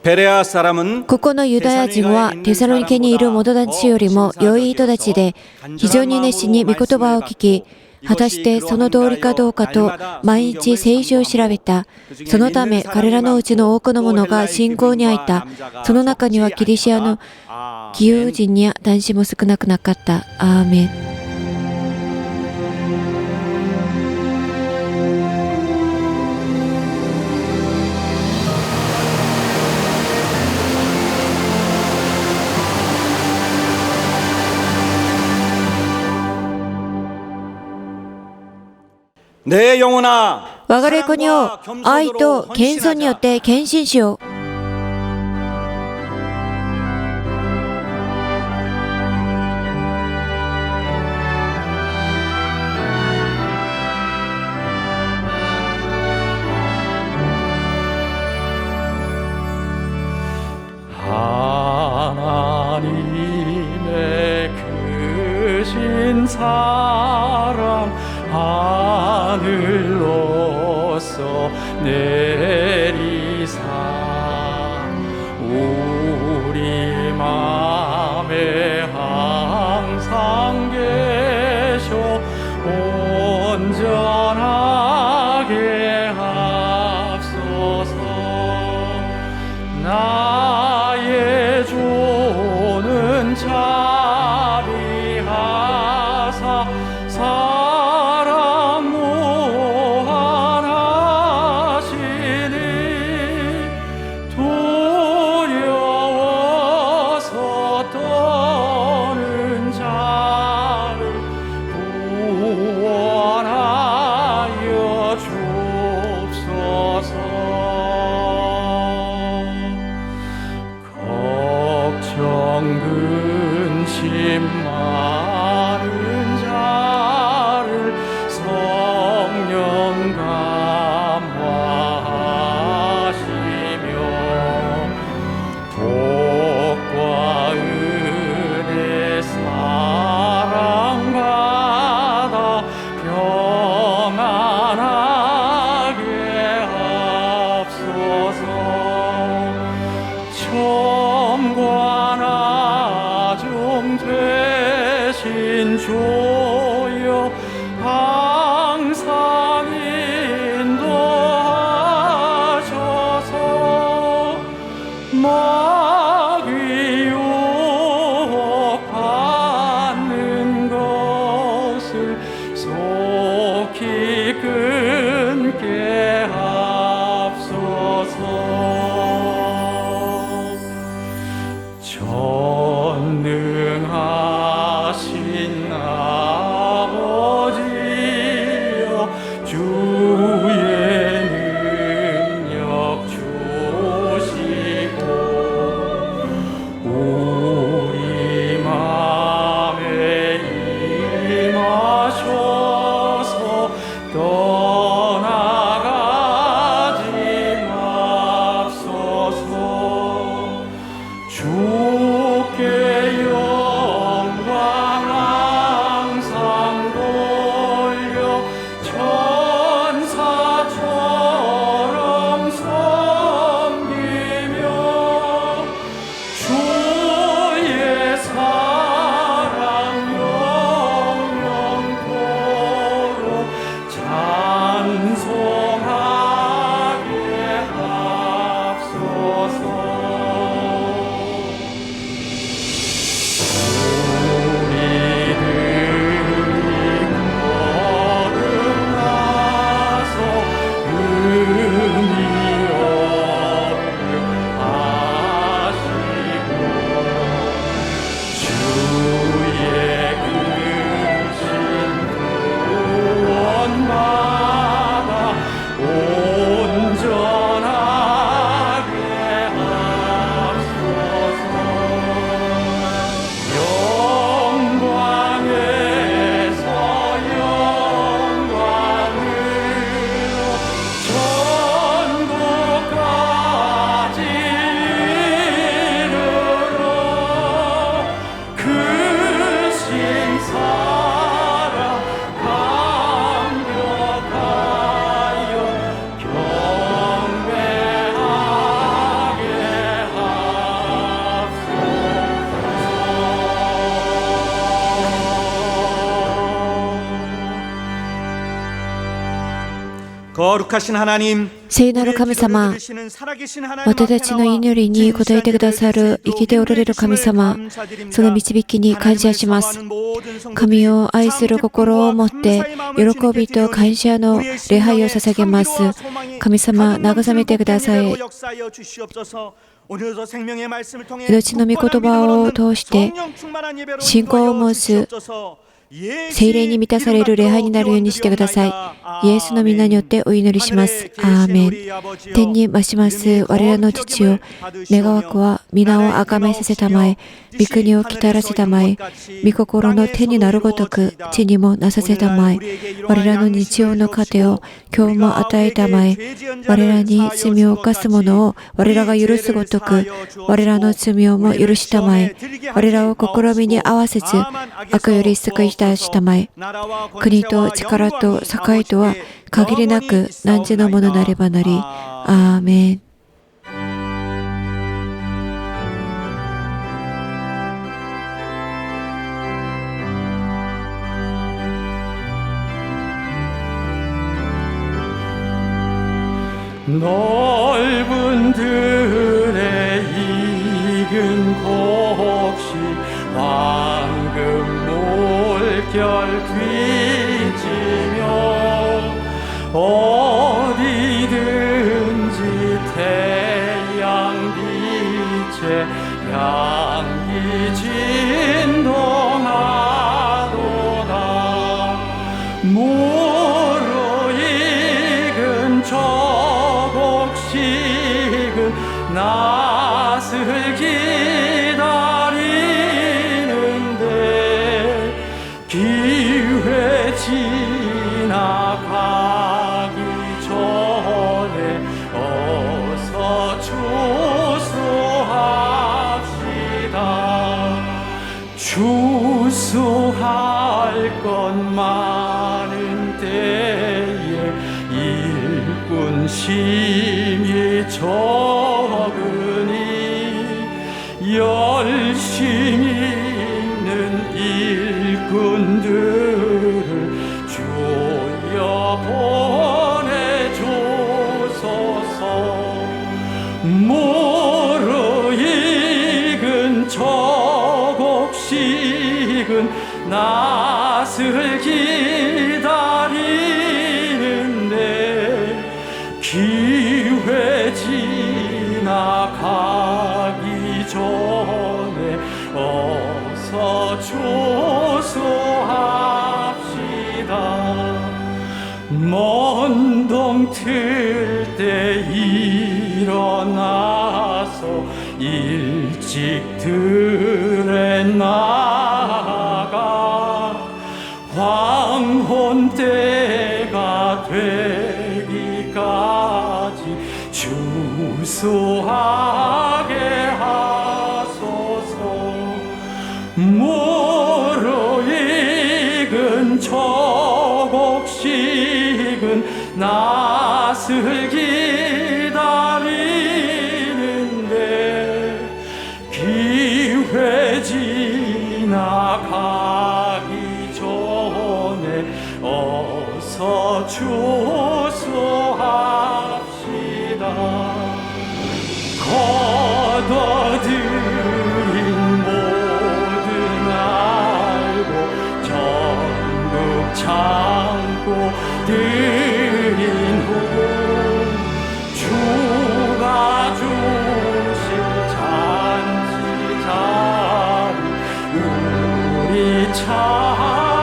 베레아 사람은 ここのユダヤ人はテサロニケにいる元たちよりも良い人たちで、非常に熱心に御言葉を聞き、果たしてその通りかどうかと毎日聖書を調べた。そのため彼らのうちの多くの者が信仰にあいた。その中にはギリシアの義勇人や男子も少なくなかった。アーメン。내 영혼아, 我が霊にを愛と謙遜によって献身しよう。하나님의 크신 사랑 하늘로서 내리사 우리 맘에 항상 계셔 온전하게 합소서. 나의 조는 자비하사 사랑 무한하시니 두려워서 떠는 자를 구원하여 주옵소서. 걱정 근심 많은 자를 성령 감화하시며 복과 은혜 사랑 받아 평안하게 합소서. 점과 나중 되신 주여 항상 인도하셔서 마귀 유혹받는 것을 속히 끊게 합소서. 전능하신 아버지여 주의 능력 주시고 우리 맘에 임하셔서 떠나가지 맙소서. 주께 영광 항상 돌려 천사처럼 섬기며 주의 사랑 영영토록 거룩하신 하나님, 聖なる神様、私たちの祈りに応えてくださる生きておられる神様、その導きに感謝します。神を愛する心を持って、喜びと感謝の礼拝を捧げます。神様、慰めてください。命の御言葉を通して、信仰を持つ聖霊に満たされる礼拝になるようにしてください。イエスの皆によってお祈りします。アーメン。天に増します我らの父よ、願わくは皆を崇めさせたまえ、御国をきたらせたまえ、御心の手になるごとく地にもなさせたまえ、我らの日曜の糧を今日も与えたまえ、我らに罪を犯す者を我らが許すごとく我らの罪をも許したまえ、我らを試みに合わせず悪より救い出したまえ、国と力と栄とは限りなく汝のものなればなり。アーメン。넓은 들에 익은 곡식 황금 물결 뒤지며 어디든지 태양 빛에 향기 진동하도다. 무르익은 곡식은 낫을 기다리는데 기회 지나가기 전에 어서 추수합시다. 추수할 것 많은 때에 일꾼 심히 적으니 열심히 있는 일꾼들을 주여 보내주소서. 무르익은 곡식은 낫을 기다리는데 기회 지나가기 전에 어서 추수합시다. 먼 동 틀 때 일어나서 일찍 들에 나가 황혼 때가 되기까지 추수하게 하소서. 무르익은 곡식은 낫을 기다리는데 기회 지나가기 전에 어서 추수합시다. 거둬들인 모든 알고 전국 참고 드린 후 주가 주실 잔치 자리 우리 참여하겠네.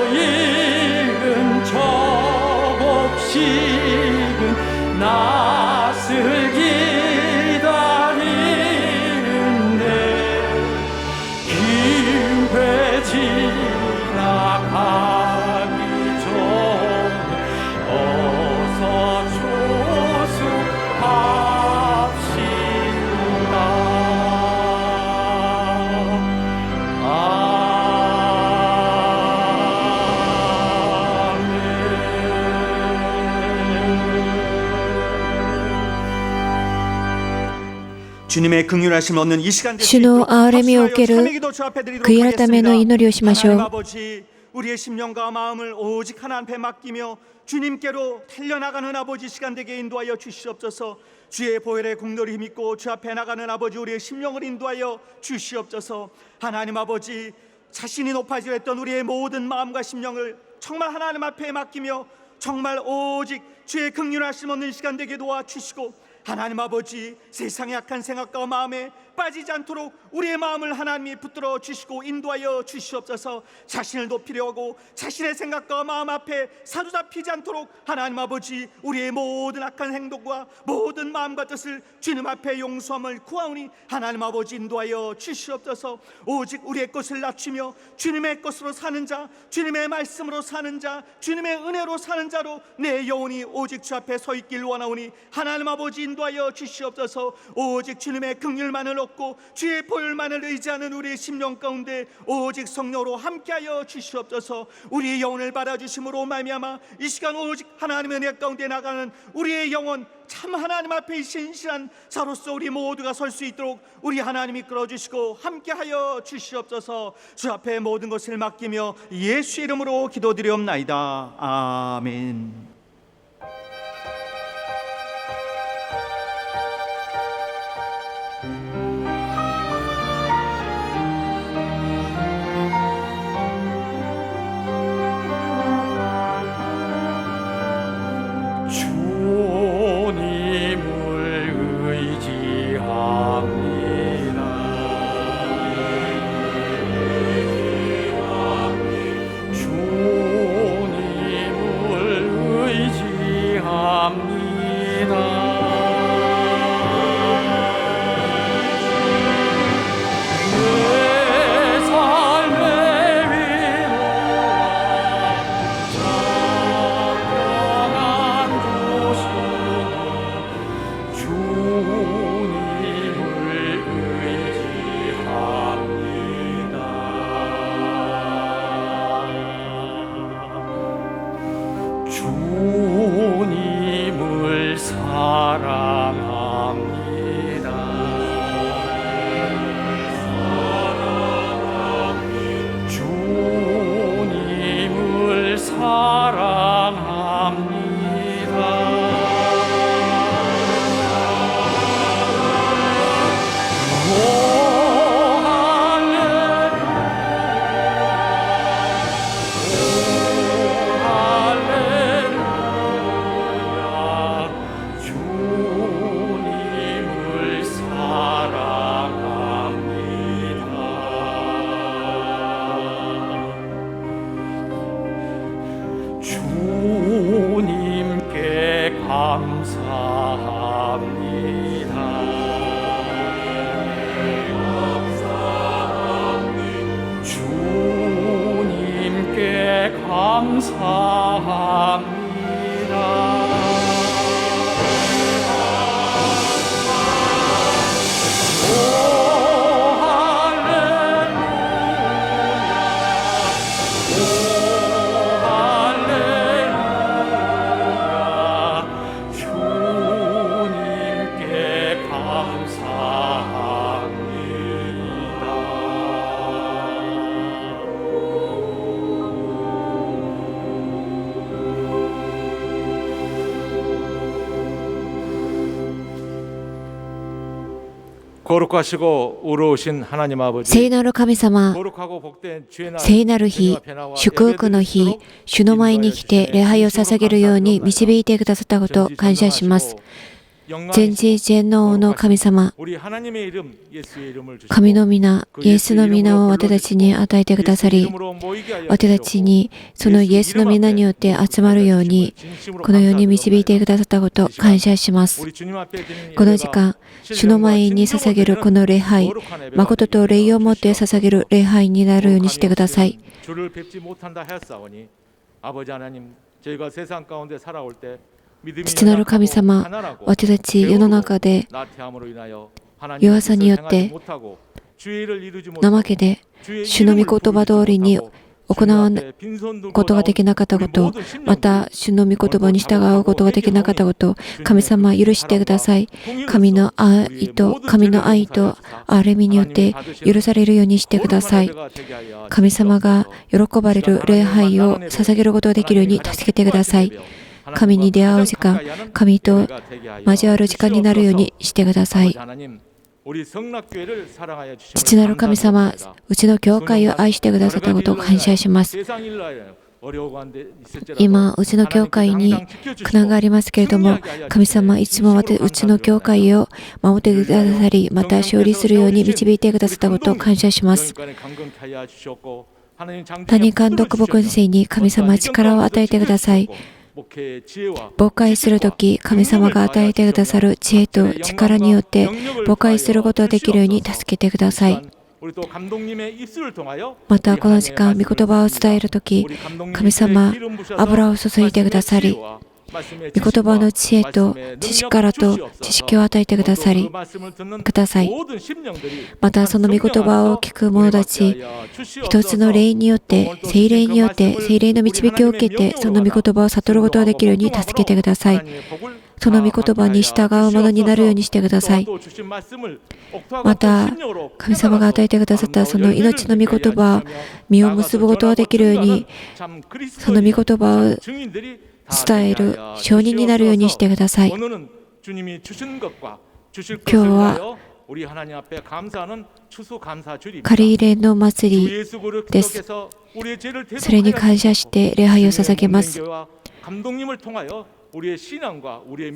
무르익은 곡식은 낫을 기다리는데 기회 주님의 긍휼하심 얻는 이 시간 主の憐れみを受ける悔い改めの祈りをしましょう。 하나님 아버지, 우리의 심령과 마음을 오직 하나님 앞에 맡기며 주님께로 달려나가는 아버지 시간 되게 인도하여 주시옵소서. 주의 보혈에 공로를 힘입고 주 앞에 나가는 아버지 우리의 심령을 인도하여 주시옵소서. 하나님 아버지, 자신이 높아지려 했던 우리의 모든 마음과 심령을 정말 하나님 앞에 맡기며 정말 오직 주의 긍휼하심 얻는 시간 되게 도와주시고, 하나님 아버지, 세상의 악한 생각과 마음에 빠지지 않도록 우리의 마음을 하나님이 붙들어 주시고 인도하여 주시옵소서. 자신을 높이려 하고 자신의 생각과 마음 앞에 사로잡히지 않도록 하나님 아버지, 우리의 모든 악한 행동과 모든 마음과 뜻을 주님 앞에 용서함을 구하오니 하나님 아버지 인도하여 주시옵소서. 오직 우리의 것을 낮추며 주님의 것으로 사는 자, 주님의 말씀으로 사는 자, 주님의 은혜로 사는 자로 내 영혼이 오직 주 앞에 서 있길 원하오니 하나님 아버지 인도하여 주시옵소서. 오직 주님의 긍휼만을 얻고 주의 보혈만을 의지하는 우리의 심령 가운데 오직 성령으로 함께하여 주시옵소서. 우리의 영혼을 받아주심으로 말미암아 이 시간 오직 하나님의 은혜 가운데 나가는 우리의 영혼, 참 하나님 앞에 신실한 자로서 우리 모두가 설 수 있도록 우리 하나님이 끌어주시고 함께하여 주시옵소서. 주 앞에 모든 것을 맡기며 예수 이름으로 기도드리옵나이다. 아멘. 주님을 사랑합니다. 주님을 사랑합니다. 주님께 감사합니다. 주님께 감사합니다. 거룩하시고 의로우신 하나님 아버지, 聖なる神様、 거룩하고 복된 주의 날, 聖なる日、祝福の日、主の前に来て礼拝を捧げるように導いてくださったことを感謝します。全知全能の神様、 우리 하나님의 이름 예수의 이름을 주시고 神の皆、イエスの皆を私たちに与えてくださり、 이름으로 모이게 하여 私たちにそのイエスの皆によって集まるように、このように導いてくださったことを感謝します。 우리 주님 앞에 드리는 この時間、主の前に捧げるこの礼拝、誠と礼をもって捧げる礼拝になるようにしてください。 주를 뵙지 못한다 하였사오니 아버지 하나님, 저희가 세상 가운데 살아올 때 父なる神様、私たち世の中で弱さによって怠けで主の御言葉通りに行わんことができなかったこと、また主の御言葉に従うことができなかったこと、神様許してください。神の愛と憐れみによって許されるようにしてください。神様が喜ばれる礼拝を捧げることができるように助けてください。神に出会う時間、神と交わる時間になるようにしてください。父なる神様、うちの教会を愛してくださったことを感謝します。今、うちの教会に苦難がありますけれども、神様、いつもうちの教会を守ってくださり、また勝利するように導いてくださったことを感謝します。谷監督牧先生に神様、力を与えてください。牧会するとき、神様が与えてくださる知恵と力によって牧会することができるように助けてください。またこの時間、御言葉を伝えるとき、神様、油を注いでくださり、御言葉の知恵と力と知識を与えてください。またその御言葉を聞く者たち、一つの霊によって、聖霊の導きを受けて、その御言葉を悟ることができるように助けてください。その御言葉に従うものになるようにしてください。また、神様が与えてくださったその命の御言葉、実を結ぶことができるように、その御言葉を伝える証人になるようにしてください。今日は仮入れの祭りです。それに感謝して礼拝を捧げます。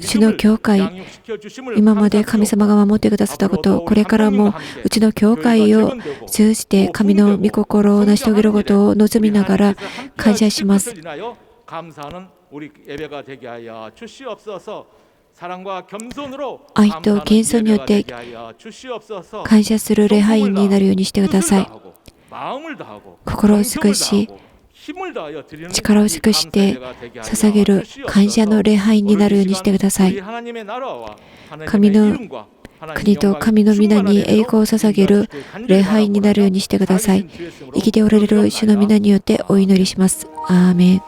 主の教会、今まで神様が守ってくださったこと、これからもうちの教会を通じて神の御心を成し遂げることを望みながら感謝します。愛と謙遜によって感謝する礼拝になるようにしてください。心を尽くし、力を尽くして捧げる感謝の礼拝になるようにしてください。神の国と神の皆に栄光を捧げる礼拝になるようにしてください。生きておられる主の皆によってお祈りします。アーメン。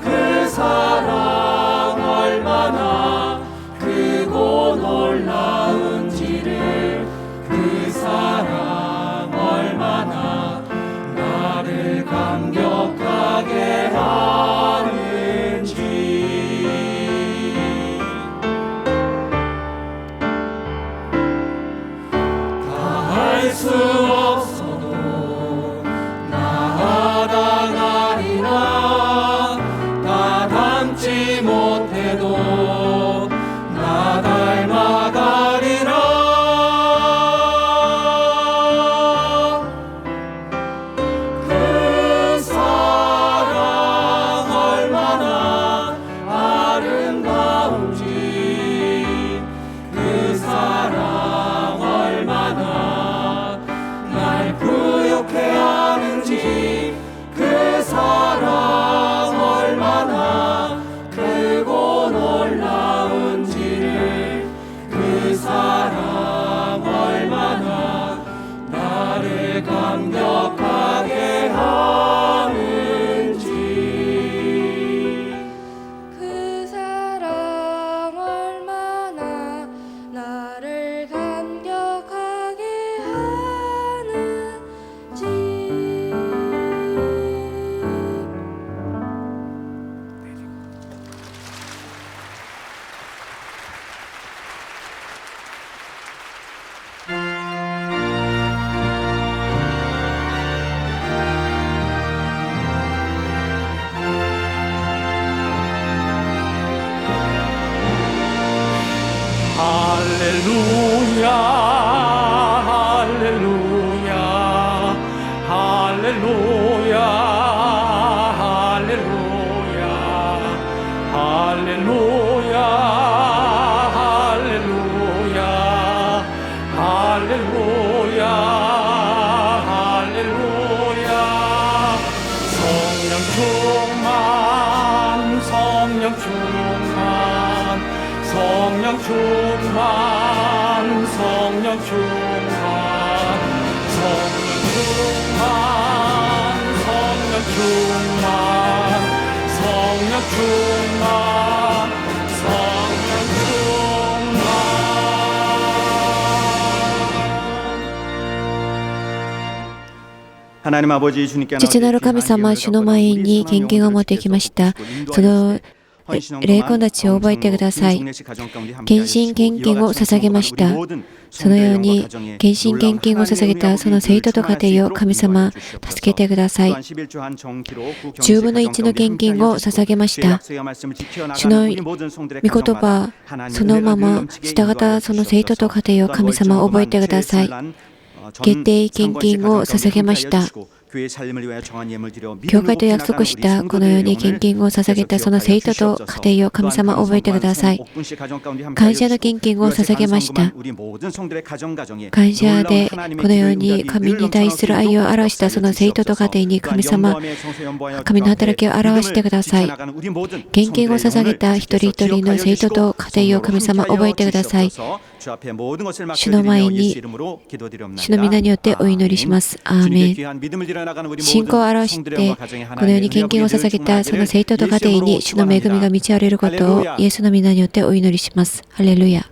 그 사랑 얼마나 크고 놀라 할렐루야 할렐루야 할렐루야 할렐루야 할렐루야 할렐루야 할렐루야 할렐루야 성령 충만 성령 충만 성령 충만 성령 충만 성령 충만 성령 충만 성령 충만 성령 충만 하나님 아버지 주님께는 父なる神様、主の前に献金を持ってきました。その霊魂たちを覚えてください。献身献金を捧げました。そのように献身献金を捧げたその生徒と家庭を神様、助けてください。10分の1の献金を捧げました。主の御言葉、そのまま従ったその生徒と家庭を神様、覚えてください。決定献金を捧げました。教会と約束したこのように献金を捧げたその生徒と家庭を神様覚えてください。感謝の献金を捧げました。感謝でこのように神に対する愛を表したその生徒と家庭に神様、神の働きを表してください。献金を捧げた一人一人の生徒と家庭を神様覚えてください。主の前に、主の皆によってお祈りします。アーメン。信仰を表して、このように献金を捧げたその生徒と家庭に主の恵みが満ち溢れることをイエスの皆によってお祈りします。ハレルヤ。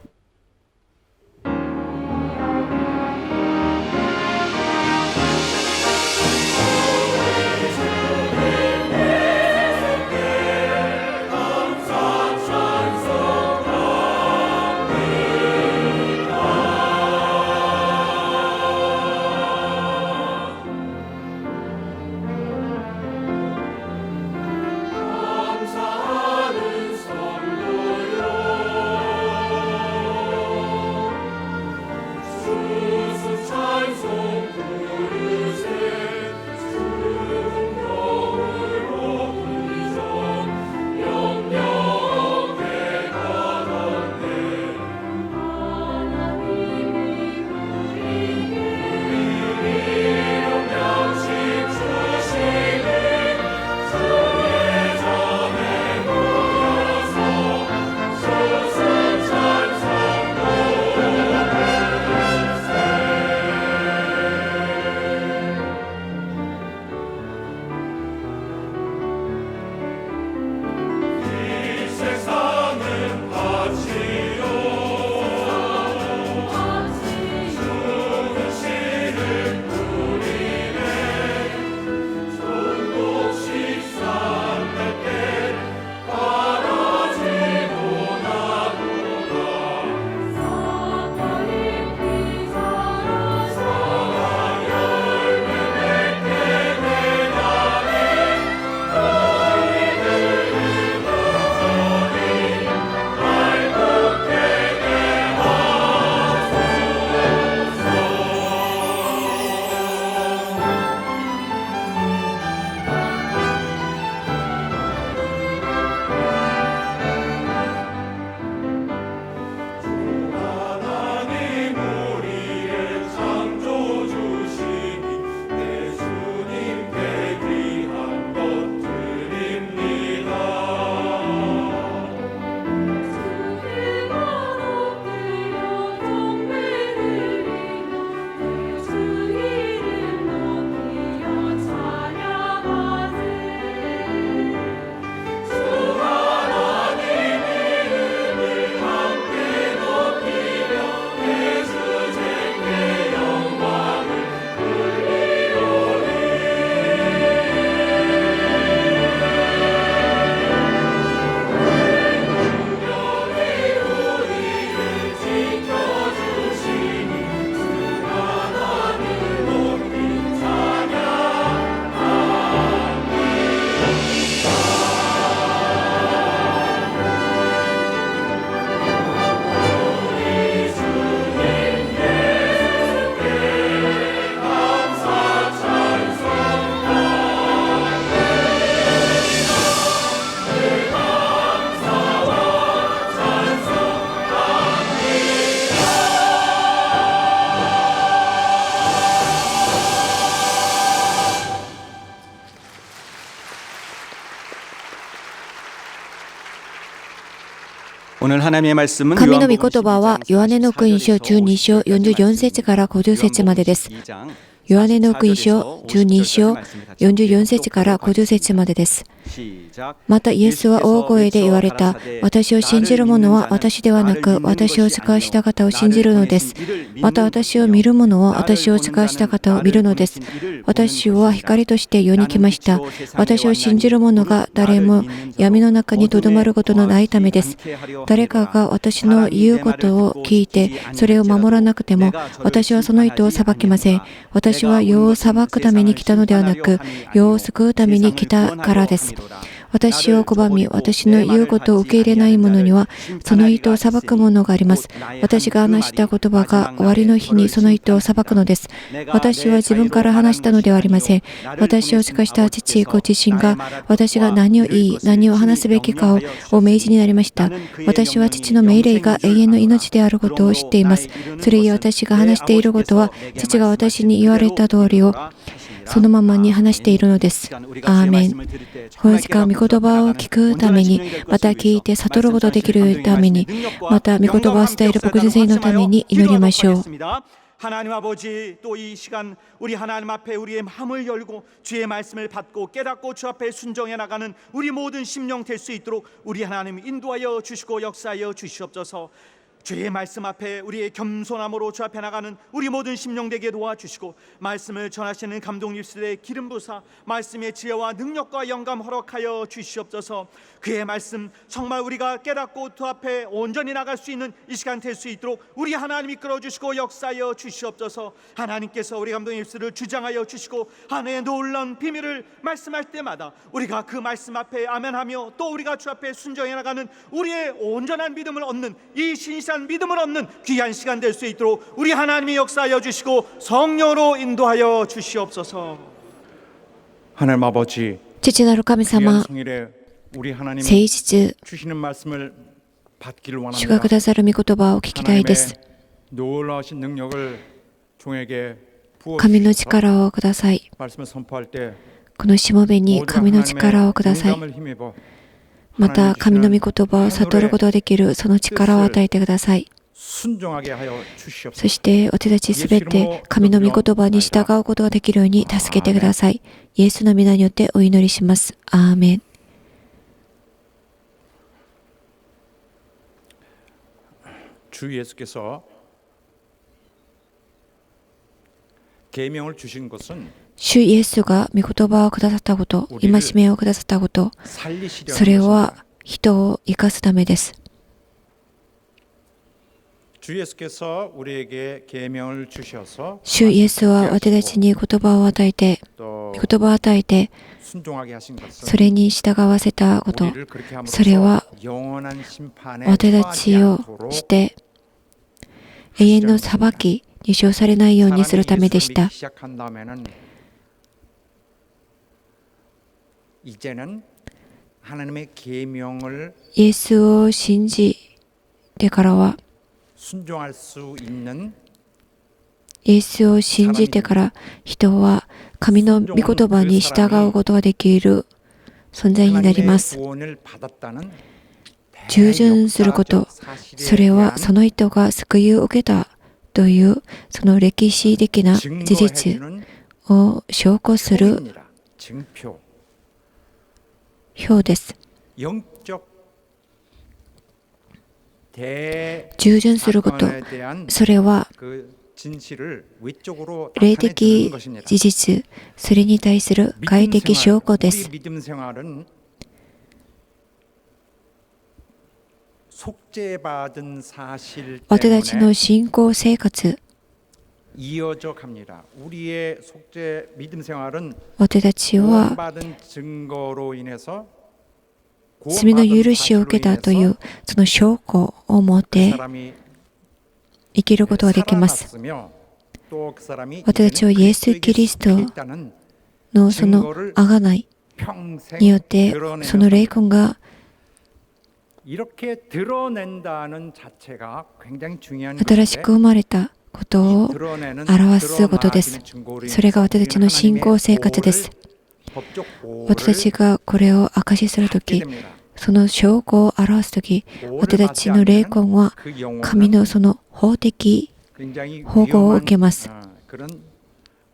오늘 하나님의 말씀은 神の御言葉はヨハネの福音書12章44節から50節までです。ヨハネの福音書12章44節から50節までです。またイエスは大声で言われた。私を信じる者は私ではなく、私を使わした方を信じるのです。また私を見る者は私を使わした方を見るのです。私は光として世に来ました。私を信じる者が誰も闇の中にとどまることのないためです。誰かが私の言うことを聞いて、それを守らなくても、私はその人を裁きません。私は世を裁くために来たのではなく、世を救うために来たからです。私を拒み、私の言うことを受け入れない者には、その人を裁くものがあります。私が話した言葉が終わりの日にその人を裁くのです。私は自分から話したのではありません。私を使した父ご自身が、私が何を言い、何を話すべきかをお命じになりました。私は父の命令が永遠の命であることを知っています。それゆえ私が話していることは、父が私に言われた通りを、そのままに話しているのです。アーメン。本日から御言葉を聞くために、また聞いて悟ることができるために、また御言葉を伝える僕自身のために祈りましょう。 하나님 아버지 또 이 시간 우리 하나님 앞에 우리의 마음을 열고 주의 말씀을 받고 깨닫고 주 앞에 순종해 나가는 우리 모든 심령 될 수 있도록 우리 하나님 인도하여 주시고 역사하여 주시옵소서. 주의 말씀 앞에 우리의 겸손함으로 주 앞에 나가는 우리 모든 심령 되게 도와주시고 말씀을 전하시는 감독 입술의 기름 부사 말씀의 지혜와 능력과 영감 허락하여 주시옵소서. 그의 말씀 정말 우리가 깨닫고 주 앞에 온전히 나갈 수 있는 이 시간 될 수 있도록 우리 하나님 이끌어 주시고 역사하여 주시옵소서. 하나님께서 우리 감독 입술을 주장하여 주시고 하나님의 놀라운 비밀을 말씀할 때마다 우리가 그 말씀 앞에 아멘하며 또 우리가 주 앞에 순종해 나가는 우리의 온전한 믿음을 얻는 이 신실한 믿음을 얻는 귀한 시간 될 수 있도록 우리 하나님이 역사하여 주시고 성령으로 인도하여 주시옵소서. 하나님 아버지, 父なる神 귀한 様、 성일에 우리 하나님 誠実、 주시는 말씀을 받기를 主がく 원합니다. ださる御言葉を聞きたいです。 놀라우신 능력을 종에게 神の 부어주셔서 力をください。 말씀을 선포할 때 このしもべに 모든 神の力をください。 영감을 힘입어 また神の御言葉を悟ることができるその力を与えてください。 순종하게 하여 주시옵소서. そして私たちすべて神の御言葉に従うことができるように助けてください。イエスの皆によってお祈りします。アーメン。 주 예수께서 계명을 주신 것은 主イエスが御言葉をくださったこと、戒めをくださったこと、 살리시려는 それ 것입니다. は人を生かすためです。 주 예수께서 우리에게 계명을 주셔서 主イエスは私たちに言葉を与えて、 또 御言葉を与えて、 순종하게 하신 것은 それに従わせたこと、 우리를 그렇게 함으로써 それは 영원한 심판에 私たちを 처하지 し 않도록 て永遠の裁きに処されないようにするためでした。 믿기 시작한 다음에는 이제는 하나님의 계명을 イエスを信じてからは、 순종할 수 있는 イエスを信じてから人は神の御言葉に従うことができる存在になりま 하나님의 す。 구원을 받았다는 従順すること、 사실에 それは 대한 その人が救いを受けたというその歴史的な事実 증거해주는 を証拠する 표입니다. 증표. 表です。 영적 従順すること、 대사건에 대한 それは 그 진실을 외적으로 霊 나타내 的 주는 것입니다. 事実、それに対する外的証拠で 우리 す。 믿음 생활은 속죄받은 사실 私たち 때문에 の信仰生活、 이어져 갑니다. 우리의 속죄 믿음 생활은 私たちは 구원받은 증거로 인해서 罪の許しを受けたというその証拠を持って生きることができます。私たちはイエス・キリストのその贖いによってその霊魂が 이렇게 드러낸다는 자체가 굉장히 중요한 新しく生まれたことを表すことです。それが私たちの信仰生活です。私たちがこれを証しするとき、その証拠を表すとき、私たちの霊魂は 그 영혼은 神のその法的 굉장히 保護を受け 위험한 ます。 그런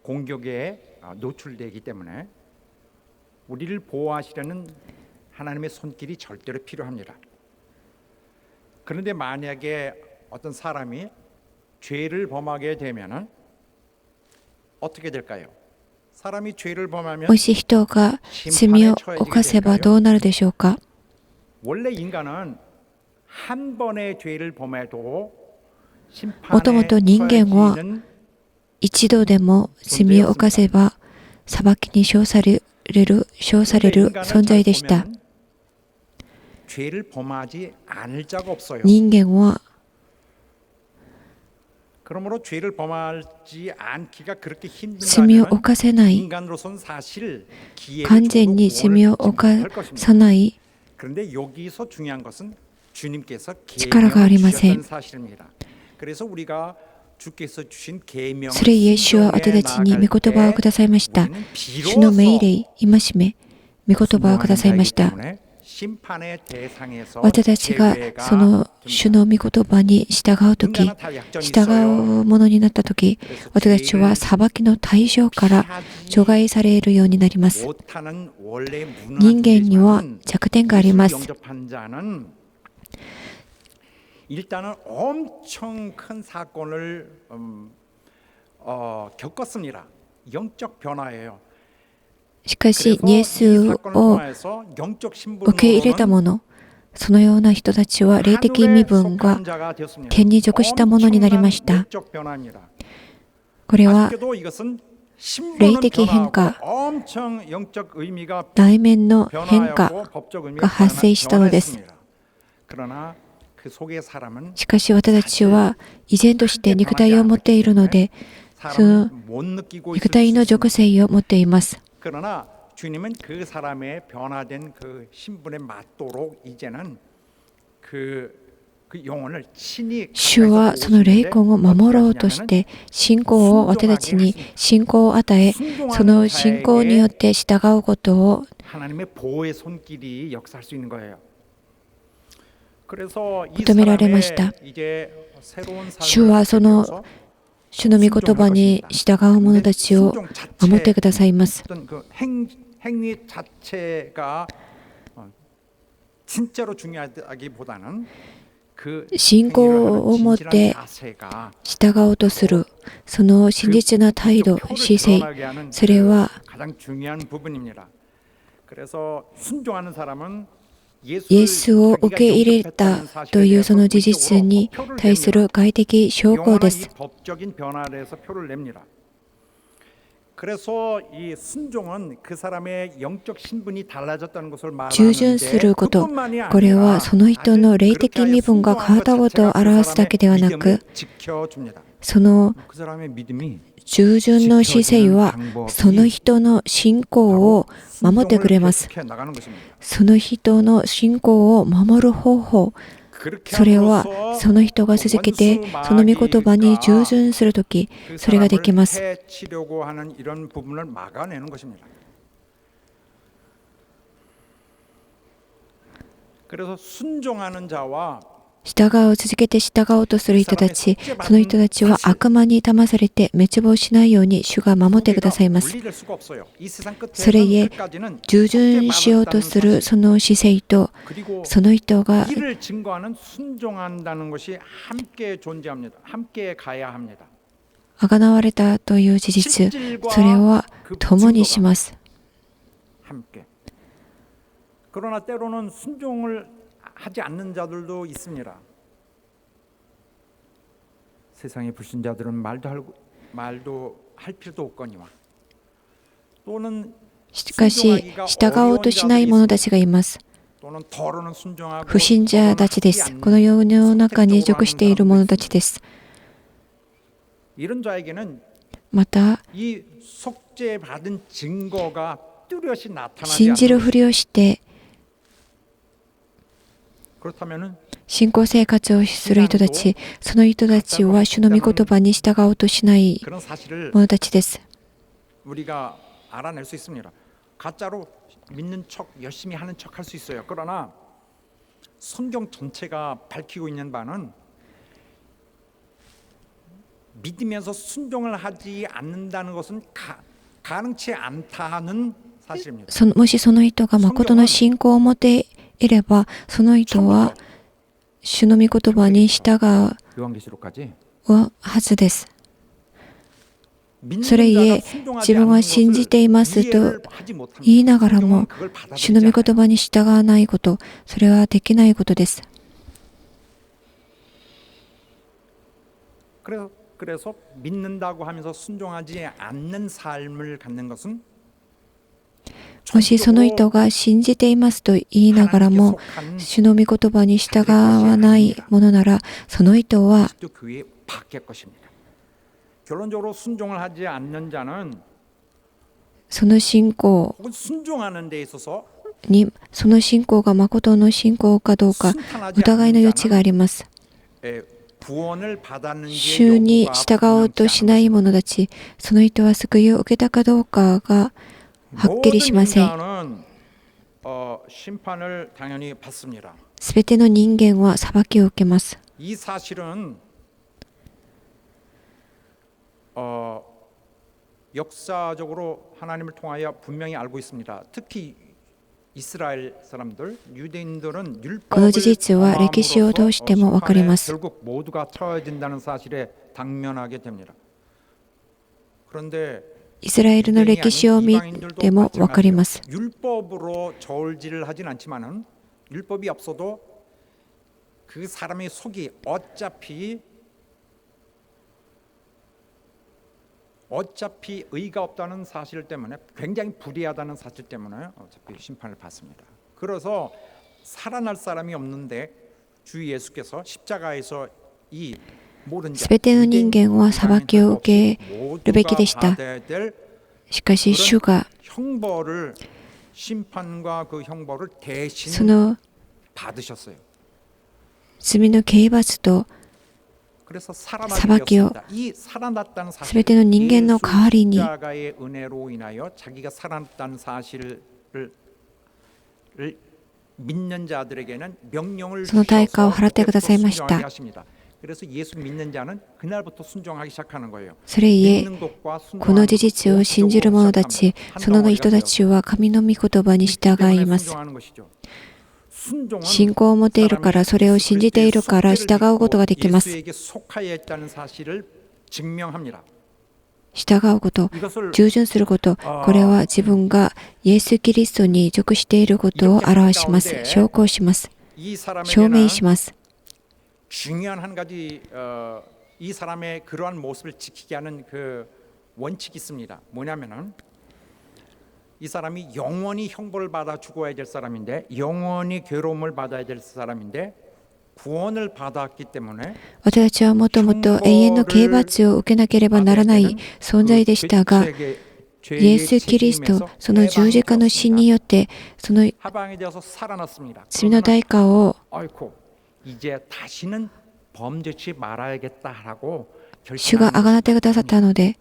공격에 노출되기 때문에 우리를 보호하시려는 하나님의 손길이 절대로 필요합니다. 그런데 만약에 어떤 사람이 죄를 범하게 되면은 어떻게 될까요? 사람이 죄를 범하면 もし人が罪を犯せばどうなるでしょうか。 원래 인간은 한 번의 죄를 범해도 もともと 심판에 人間は 처해지는 一度でも罪を犯せば裁きに処される存在でした。 죄를 범하지 않을 자가 없어요. 人間は 그러므로 죄를 범하지 않기가 그렇게 罪を 힘든다면 犯せない、 인간으로서는 사실 기회를 完全に 줘도 罪を 구원을 犯 받지 못할 것입니다. さない 그런데 여기서 중요한 것은 주님께서 力がありません。 계명을 주셨다는 사실입니다. 그래서 우리가 주께서 주신 계명을 それイエスは私たちに御言葉をくださいました。主の命令、戒め、御言葉をくださいました。 私たちがその主の御言葉に従うとき、従うものになったとき、私たちは裁きの対象から除外されるようになります。人間には弱点があります。 일단은 엄청 큰 사건을 겪었습니다. 영적 변화예요. しかし、イエスを受け入れた者、そのような人たちは霊的身分が天に属したものになりました。これは霊的変化、内面の変化が発生したのです。しかし私たちは依然として肉体を持っているので、その肉体の属性を持っています。 그러나 주님은 그 사람의 변화된 그 신분에 맞도록 이제는 그 영혼을 친히 主はその霊魂を守ろうとして信仰を私たちに信仰を与え、その信仰によって従うことを 하나님의 보호의 손길이 역사할 수 있는 거예요. 그래서 이 求められました。 이제 새로운 主はその主の御言葉に従う者たちを守ってくださいます。 그 행위 자체가 진짜로 중요하기보다는 그 信仰を持って従おうとするその真実な態度、姿勢、それは 가장 중요한 부분입니다. 그래서 순종하는 사람은 イエスを受け入れたというその事実に対する外的証拠です。 법적인 변화를 해서 표를 냅니다. 그래서 이 순종은 그 사람의 영적 신분이 달라졌다는 것을 従順する 말하는데 こと、 그뿐만이 これ 아니라 はその人の霊的身分が変わったことを表すだけではなく、 지켜줍니다. その 그 사람의 믿음이 従順の姿勢はその人の信仰を守ってくれます。 계속해 나가는 것입니다. その人の信仰を守る方法、 그렇게 それは 함으로써 その人が続けてその御言葉に従順するとき、 그 それができます。 사람을 해치려고 하는 이런 부분을 막아내는 것입니다. 그래서 순종하는 자와 従う、続けて従おうとする人たち、その人たちは悪魔に騙されて滅亡しないように主が守ってくださいます。 분리될 수가 없어요. 이 세상 それゆえ 끝에는 従順しようとするその姿勢と 그리고 その人が 이를 증거하는 순종한다는 것이 함께 존재합니다. 함께 가야 합니다. あがなわれたという事実、それは共にします。 함께. 그러나 때로는 순종을 하지 않는 자들도 있습니다. 세상의 불신자들은 말도 할 필요도 없거니와 또는 しかし、従おうとしない者たちがいます。 또는 더러는 순종하고 不信者たちです。この世の中に属している者たちです。 이런 자에게는 また、 이 속죄받은 증거가 뚜렷이 나타나지 信じる 않는 ふりをして 그렇다면은 信仰生活をする人たち、その人たちは主の御言葉に従おうとしない 그런 사실을 者たちです。 우리가 알아낼 수 있습니다. 가짜로 믿는 척 열심히 하는 척 할 수 있어요. 그러나 성경 전체가 밝히고 있는 바는 믿으면서 순종을 하지 않는다는 것은 가능치 않다는 사실입니다. もしその人が誠の信仰を持っていれば、その人は主の御言葉に従う 요한계시록까지 はずです。それゆえ、自分は信じていますと言いながらも、主の御言葉に従わないこと、それはできないことです。 그래서 믿는다고 하면서 순종하지 않는 삶을 갖는 것은 もしその人が信じていますと言いながらも、主の御言葉に従わないものなら、その人は 교회 밖의 것입니다. 결론적으로 순종을 하지 않는 자는 その信仰 혹은 순종하는 데 있어서 に、その信仰が誠の信仰かどうか疑いの余地があります。 구원을 받았는지 主に従おうとしない者たち、その人は救いを受けたかどうかがはっきりしません。 심판을 당연히 받습니다. すべての人間は裁きを受けます。 이 사실은 역사적으로 하나님을 통하여 분명히 알고 있습니다. 특히 이스라엘 사람들, 유대인들은 この事実は歴史を通してもわかります。 결국 모두가 처해진다는 사실에 당면하게 됩니다. 그런데 イスラエルの歴史を見てもわかります。 율법으로 저울질을 하진 않지만은 율법이 없어도 그 사람의 속이 어차피 의가 없다는 사실 때문에 굉장히 불의하다는 사실 때문에 어차피 심판을 받습니다. 그래서 살아날 사람이 없는데 주 예수께서 십자가에서 이 모든 すべての人間は裁きを受けるべきでした。しかし主が 형벌을 심판과 그 형벌을 そ 대신 の 받으셨어요. 罪の刑罰と 그래서 裁きを 살아났습니다. 이 살아났다는 す 사실, べての人間の代わりに 십자가의 은혜로 인하여 자기가 살아났다는 사실을 믿는 자들에게는 명령을 その対価を払ってくださいました。 하십니다. 그래서 예수 믿는 자는 그날부터 순종하기 시작하는 거예요. それゆえ、 믿는 것과 この事 순종하는 実を信じる者たち、その人たちは神の御言葉に従います。 순종하는 것이죠. 순종은 信仰を持っているから、それを信じているから従うことができます。 예수에게 속하여 있다는 사실을 증명합니다. 従うこと、 이것을 従順すること、これは自分がイエス・キリストに属していることを表します。証拠します。 이 証明 사람에게는 します。 중요한 한 가지 이 사람의 그러한 모습을 지키게 하는 그 원칙이 있습니다. 뭐냐면은 이 사람이 영원히 형벌을 받아 죽어야 될 사람인데, 영원히 괴로움을 받아야 될 사람인데 구원을 받았기 때문에 私たちはもともと永遠の刑罰を受けなければならない存在でしたが、イエス・キリスト、その十字架の死によって、その 하방이 되어서 살아났습니다. 罪の代価を 아이고 이제 다시는 범죄치 말아야겠다라고 主があがなってくださったので、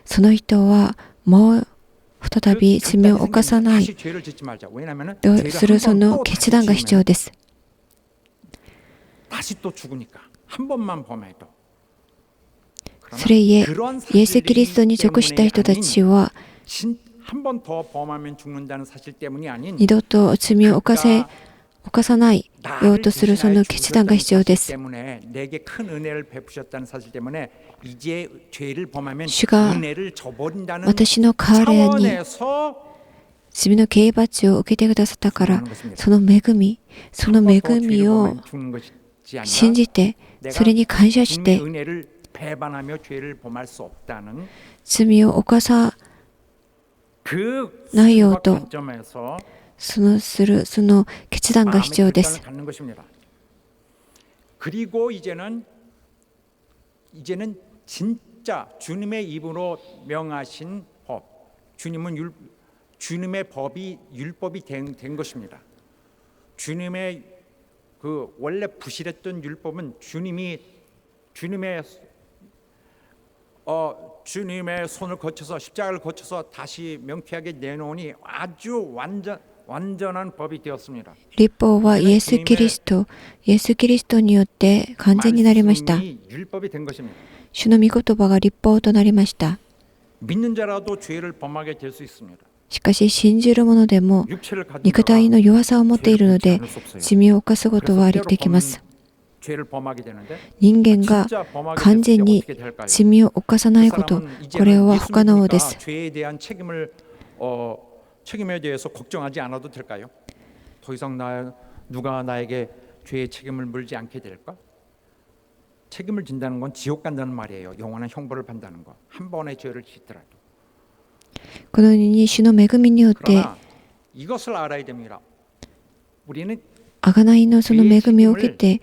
その人はもう再び罪を犯さないとするその決断が必要です。 다시 또 죽으니까 한 번만 범해도. それゆえ、イエス・キリストに属した人たちは 한 번 더 범하면 죽는다는 사실 때문이 아닌 二度と罪を犯さないようとするその決断が必要です。 때문에 내게 큰 은혜를 베푸셨다는 사실 때문에 이제 죄를 범하면 主が 은혜를 저버린다는 私の代わりに 차원에서 罪の刑罰を受けてくださったから、その恵みを 죽는 것이지 않나? 信じて、それに感謝して、 주님의 은혜를 배반하며 죄를 범할 수 없다는 罪を犯さ 그 ないようと 관점에서 その決断が必要です。 갖는 것입니다. 그리고 이제는 진짜 주님의 입으로 명하신 법, 주님의 법이 율법이 된 것입니다. 주님의 그 원래 부실했던 율법은 주님의 손을 거쳐서 십자가를 거쳐서 다시 명쾌하게 내놓으니 아주 완전한 법이 되었습니다. 立法はイエス・キリストによって完全になりました。 말씀이 율법이 된 것입니다. 主の御言葉が立法となりました。 믿는 자라도 죄를 범하게 될 수 있습니다. しかし信じる者でも 육체를 가진 肉体の弱さを持っているので 죄를 범치 않을 수 없어요. 罪を犯すことは 그래서 できます。 죄를 범하게 되는데 人間が 진짜 범하게 完 됐을 全 때 に 어떻게 될까요? 罪を犯さないこと、 그 사람은 これ 이제는 は不可能で 예수님이니까 す。 죄에 대한 책임에 대해서 걱정하지 않아도 될까요? 더 이상 누가 나에게 죄의 책임을 물지 않게 될까? 책임을 진다는 건 지옥 간다는 말이에요. 영원한 형벌을 받는다는 거. 한 번의 죄를 짓더라도. このように主の恵みによって 그러나 이것을 알아야 됩니다. 우리는 贖いのその恵みを受けて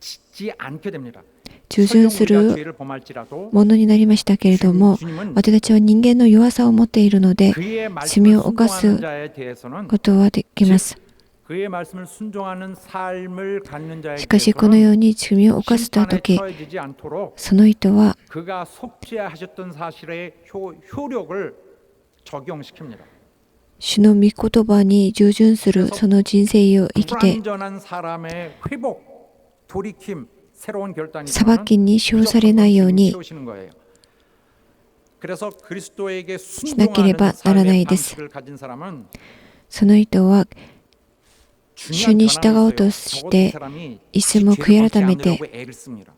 짓지 않게 됩니다. 従順す 설령 る 우리가 죄를 범할지라도 ものになりましたけれども、 주님은 私たちは人間の弱さを持っているので 그의 罪 말씀을 を犯す 순종하는 자에 대해서는 ことはできます。 그의 말씀을 순종하는 삶을 갖는 자에 しかしこのように罪を犯したと 심판에 き、 처해지지 않도록 その人は 그가 속죄하셨던 사실의 효력을 적용시킵니다. 主の御言葉に従順するその人生を生きて 불완전한 사람의 회복, 돌이킴, 새로운 결단이 裁きに使用されないように 세우시는 거예요. 그래서 그리스도에게 なければ 순종하는 ならない 삶의 です。 방식을 가진 사람은 その人は 主 중요한 に従おう 변함이 と 있어요. し 적어도 て 이 사람이 いつも 죄를 悔い 범치 改めて 않으려고 애를 씁니다.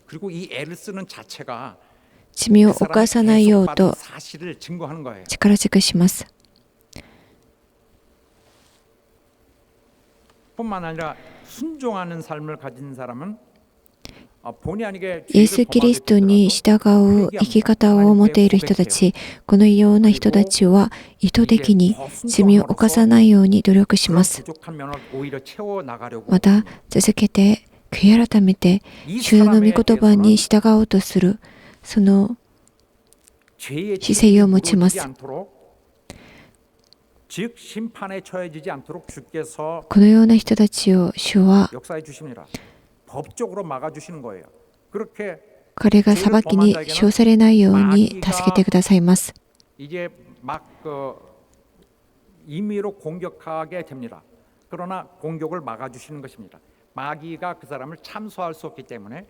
그리고 이 애를 쓰는 자체가 罪を 그 犯さ 사람이 ないよう 계속 と 받은 사실을 증거하는 거예요. 力尽くします。 뿐만 아니라 순종하는 삶을 가진 사람은 본의 아니게 イエス・キリストに従う生き方を持っている人たち、このような人たちは意図的に罪を犯さないように努力します。 부족한 면을 오히려 채워 나가려고 また続けて悔い改めて主の御言葉に従おうとするその 죄의姿勢を持ちます。 책임을 물어지지 않도록, 즉 심판에 처해지지 않도록 주께서 このような人たちを主は 역사해 주십니다. 법적으로 막아 주시는 거예요. 그렇게 彼が裁きに使用されないように助けてくださいます。 이제 막 임의로 공격하게 됩니다. 그러나 공격을 막아 주시는 것입니다. 마귀가 그 사람을 참소할 수 없기 때문에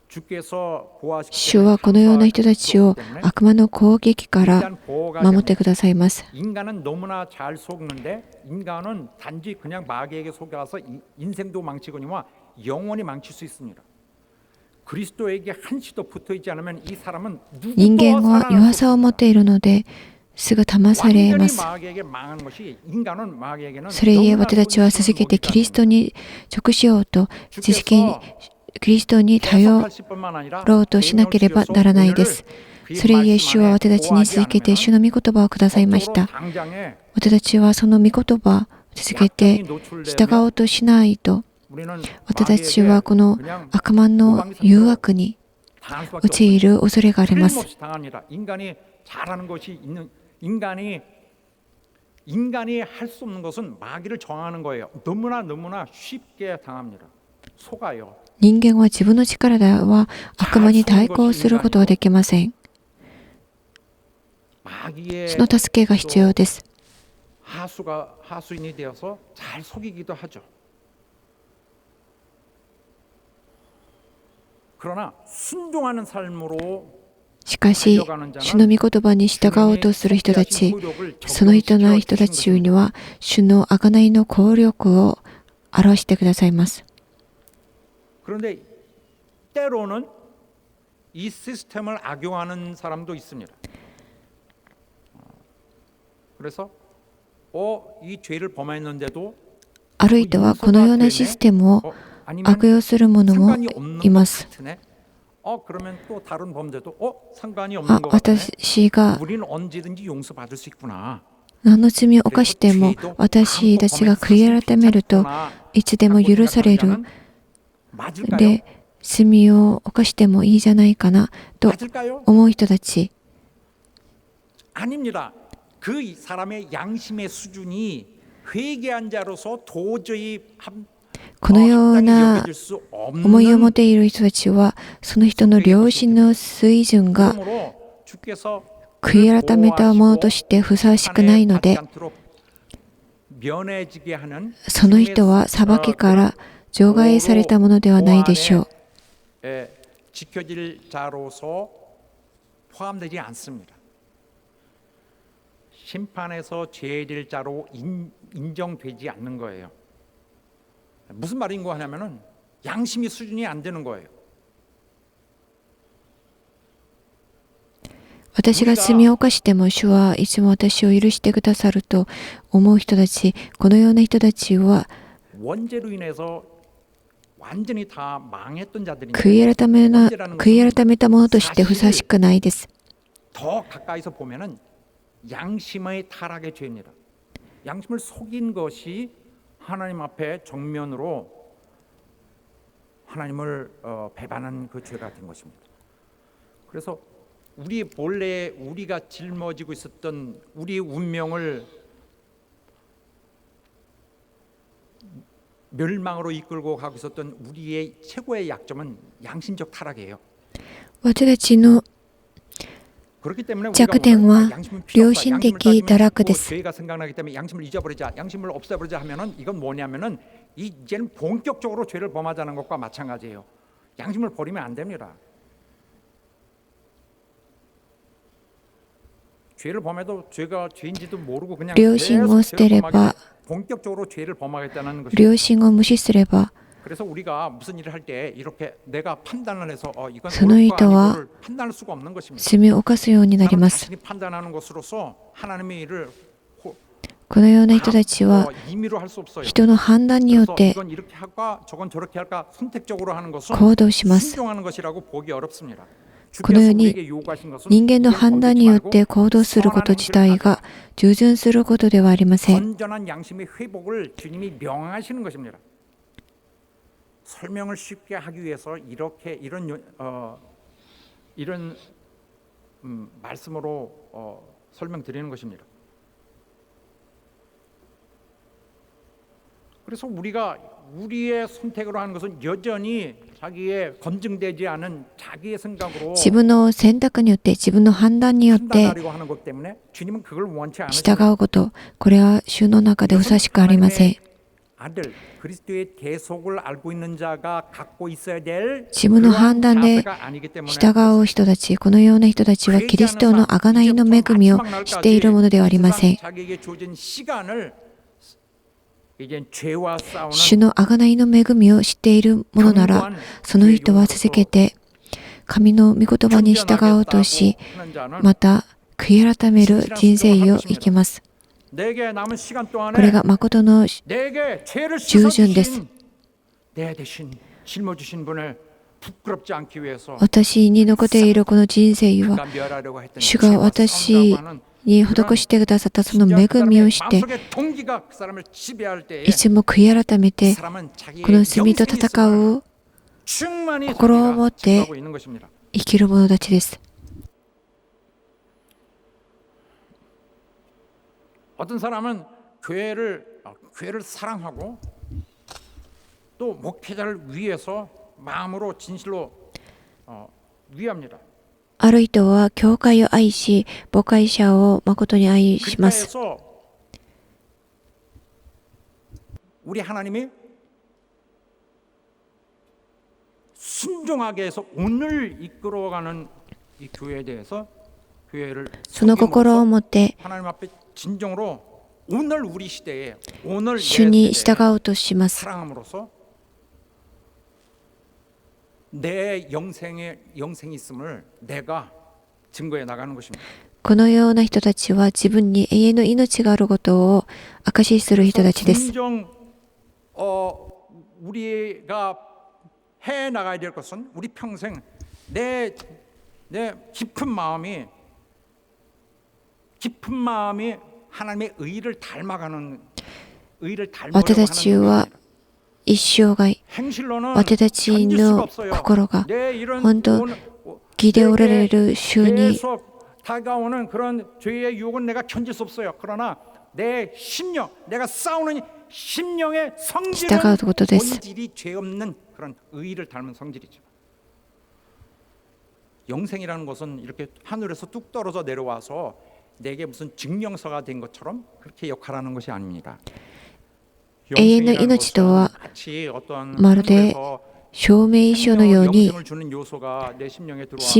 주께서 보호하시기 主はこのような人たちを悪魔の攻撃から 일단 보호가 守って 됩니다. くださいます。 인간은 너무나 잘 속는데 인간은 단지 그냥 마귀에게 속아서 인생도 망치거니와 영원히 망칠 수 있습니다. 그리스도에게 한시도 붙어 있지 않으면 이 사람은 人 누구도 間は 살아날 弱 수 さを持っているのですぐ騙され 완전히 ます。 마귀에게 망한 것이 인간은 마귀에게는 それゆえ 너무나 私たちは続けてキリストに直しようと知識にキリストに頼 계속할 뿐만 아니라 ろうとしなければならないです。それゆえ主は私たちに続けて主の御言葉をくださいました。 당장에 私たちはその御言葉を続けて従おうとしないと 우리는 私たちはこの 그냥 悪魔の誘惑に 당할 수밖에 陥る恐れがあります。 틀림없이 당합니다. 인간이 잘하는 것이 있는 인간이 할 수 없는 것은 마귀를 정하는 거예요. 너무나 쉽게 당합니다. 속아요. 人間は自分の力では悪魔に対抗することはできません。 마귀의 その助けが必要です。 하수인이 되어서 잘 속이기도 하죠. 그러나 순종하는 삶으로 しかし、主の御言葉に従おうとする人たち、その人の人たちには、主の贖いの効力を表してくださいます。 그런데 때로는 이 시스템을 악용하는 사람도 있습니다. 그래서 이 죄를 범했는데도 あるいはこのようなシステムを悪用する者もいます。 그러면 또 다른 범죄도 상관이 없는 것 같네. 私が 우리는 언제든지 용서받을 수 있구나. 何の罪を犯しても私たちが悔い改めるといつでも許される。 맞을까요? で、罪を犯してもいいじゃないかなと 맞을까요? 思う人たち。 아닙니다. 그 사람의 양심의 수준이 회개한 자로서 도저히 このような 여겨질 수 思いを持っている人たちは、その人の良心の水準が 그러므로 주께서 悔い改めたものとしてふさわしくないので、その人は裁きから除外されたものではないでしょう。 지켜질 자로서 포함되지 않습니다. 심판에서 죄질 자로 인정되지 않는 거예요. 무슨 말인 거 하냐면은 양심이 수준이 안 되는 거예요. 私が罪を犯しても主はいつも私を許してくださると思う人たち、このような人たちは 원죄로 인해서 완전히 다 망했던 자들인데 悔い改めたものとしてふさわしくないです。 더 가까이서 보면은 양심의 타락의 죄입니다. 양심을 속인 것이 하나님 앞에 정면으로 하나님을 배반한 그 죄가 된 것입니다. 그래서 우리 본래 우리가 짊어지고 있었던 우리 운명을 멸망으로 이끌고 가고 있었던 우리의 최고의 약점은 양심적 타락이에요. 私たちの 그렇기 때문에弱点は良心的堕落です。 죄가 생각나기 때문에 양심을 잊어버리자, 양심을 없애버리자 하면은 이건 뭐냐면은 이제는 본격적으로 죄를 범하자는 것과 마찬가지예요. 양심을 버리면 안 됩니다. 죄를 범해도 죄가 죄인지도 모르고 그냥 良心を捨てれば 본격적으로 죄를 범하겠다는 것이. 良心を無視すれば 그래서 우리가 무슨 일을 할 때 이렇게 내가 판단을 해서 이건 その 옳고 人は 아니고를 판단할 수가 없는 것입니다. 罪を犯すようになります。 자신이 판단하는 것으로서 하나님의 일을 このような人たちは 임의로 할 수 없어요. 人の判断によっ 그래서 て 이건 이렇게 할까 저건 저렇게 할까 선택적으로 하는 것은 行動します。 순종하는 것이라고 보기 어렵습니다. このように人間の判断によって行動すること自体が従順することではありません。 건전한 양심의 회복을 주님이 명하시는 것입니다. 설명을 쉽게 하기 위해서 이런 말씀으로 설명드리는 것입니다. 그래서 우리가 우리의 선택으로 하는 것은 여전히 자기의 검증되지 않은 자기의 생각으로 自分の選択によって自分の判断によって 판단하려고 하는 것 때문에 주님은 그걸 원치 従 않으십니다. うこと、これは主の中でふさわしくありません。 아들 그리스도의 계속을 알고 있는 자가 갖고 있어야 될 自分の判断で 자세가 아니기 때문에 従う人たち、このような人たちはキリストの贖いの恵みを知っているものではありません。 자기에게 주어진 시간을 이제 죄와 싸우는 主の贖いの恵みを知っているものなら、その人は続けて神の御言葉に従おうとし、また悔い改める人生を生きます。 내게 남은 시간 これ 동안에 が誠の 내게 죄를従順です。 씻어주신 내 대신 짊어지신 분을 부끄럽지 않기 위해서 私に残っているこの人生は、 그가 멸하려고 했던 主が私に施してくださったその恵みをして、 동기가 그 사람을 지배할 때에 いつも悔い改めて、 사람은 자기의 この罪と戦う 충만히 心を持って 하고 있는 것입니다. 生きる者たちです。 어떤 사람은 교회를 사랑하고 또 목회자를 위해서 마음으로 진실로 위합니다. ある人は教会を愛し、牧会者を誠に愛します。 그래서 우리 하나님이 순종하게 해서 오늘 이끌어가는 이 교회에 대해서 교회를 その心を持って 하나님 앞에 진정으로 오늘 우리 시대에 오늘 主に従おうとします。 사랑함으로써 내 영생이 있음을 내가 증거해 나가는 것입니다. このような人たちは自分に永遠の命があることを証しする人たちです。 진정 우리가 해 나가야 될 것은 우리 평생 내 깊은 마음이 하나님의 의를 닮아가는 의를 私 닮아가는 たちは一生涯、 행실로는 私たち 견딜 수가 の 없어요. 心が 내 이런 本当義でおられる主に 계속 다가오는 그런 죄의 유혹은 내가 견딜 수 없어요. 그러나 내 심령, 내가 싸우는 심령의 従 성질은 うことです。 본질이 죄 없는 그런 의를 닮은 성질이죠. 영생이라는 것은 이렇게 하늘에서 뚝 떨어져 내려와서 내게 무슨 증명서가 된 것처럼 그렇게 역할하는 것이 아닙니다. 永遠の命とはまるで証明書のように神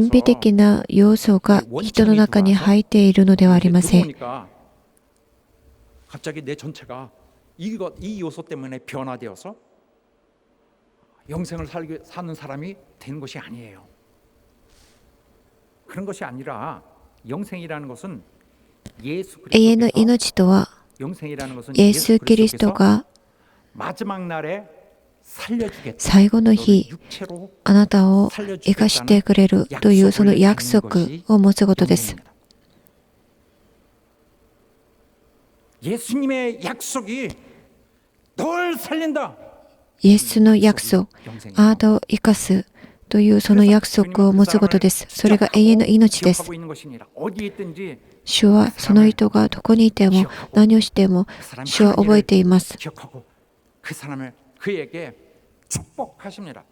秘的な要素が人の中に入っているのではありません。 갑자기 내 전체가 이 요소 때문에 변화되어서 영생을 사는 사람이 되는 것이 아니에요. 그런 것이 아니라 영생이라는 것은 예수 永遠の命とは 영생이라는 것은 イエス・キリストが 마지막 날에 살려주겠다. 最後の日、 육체로 あなたを生かしてくれるというその約束を持つことです。 예수님의 약속이 널 살린다. イエスの約束、あなたを生かすというその約束を持つことです。それが永遠の命です。 어디에 있든지 主はその人がどこにいても何をしても主は覚えています。 기억하고 그 사람을 그에게 축복하십니다.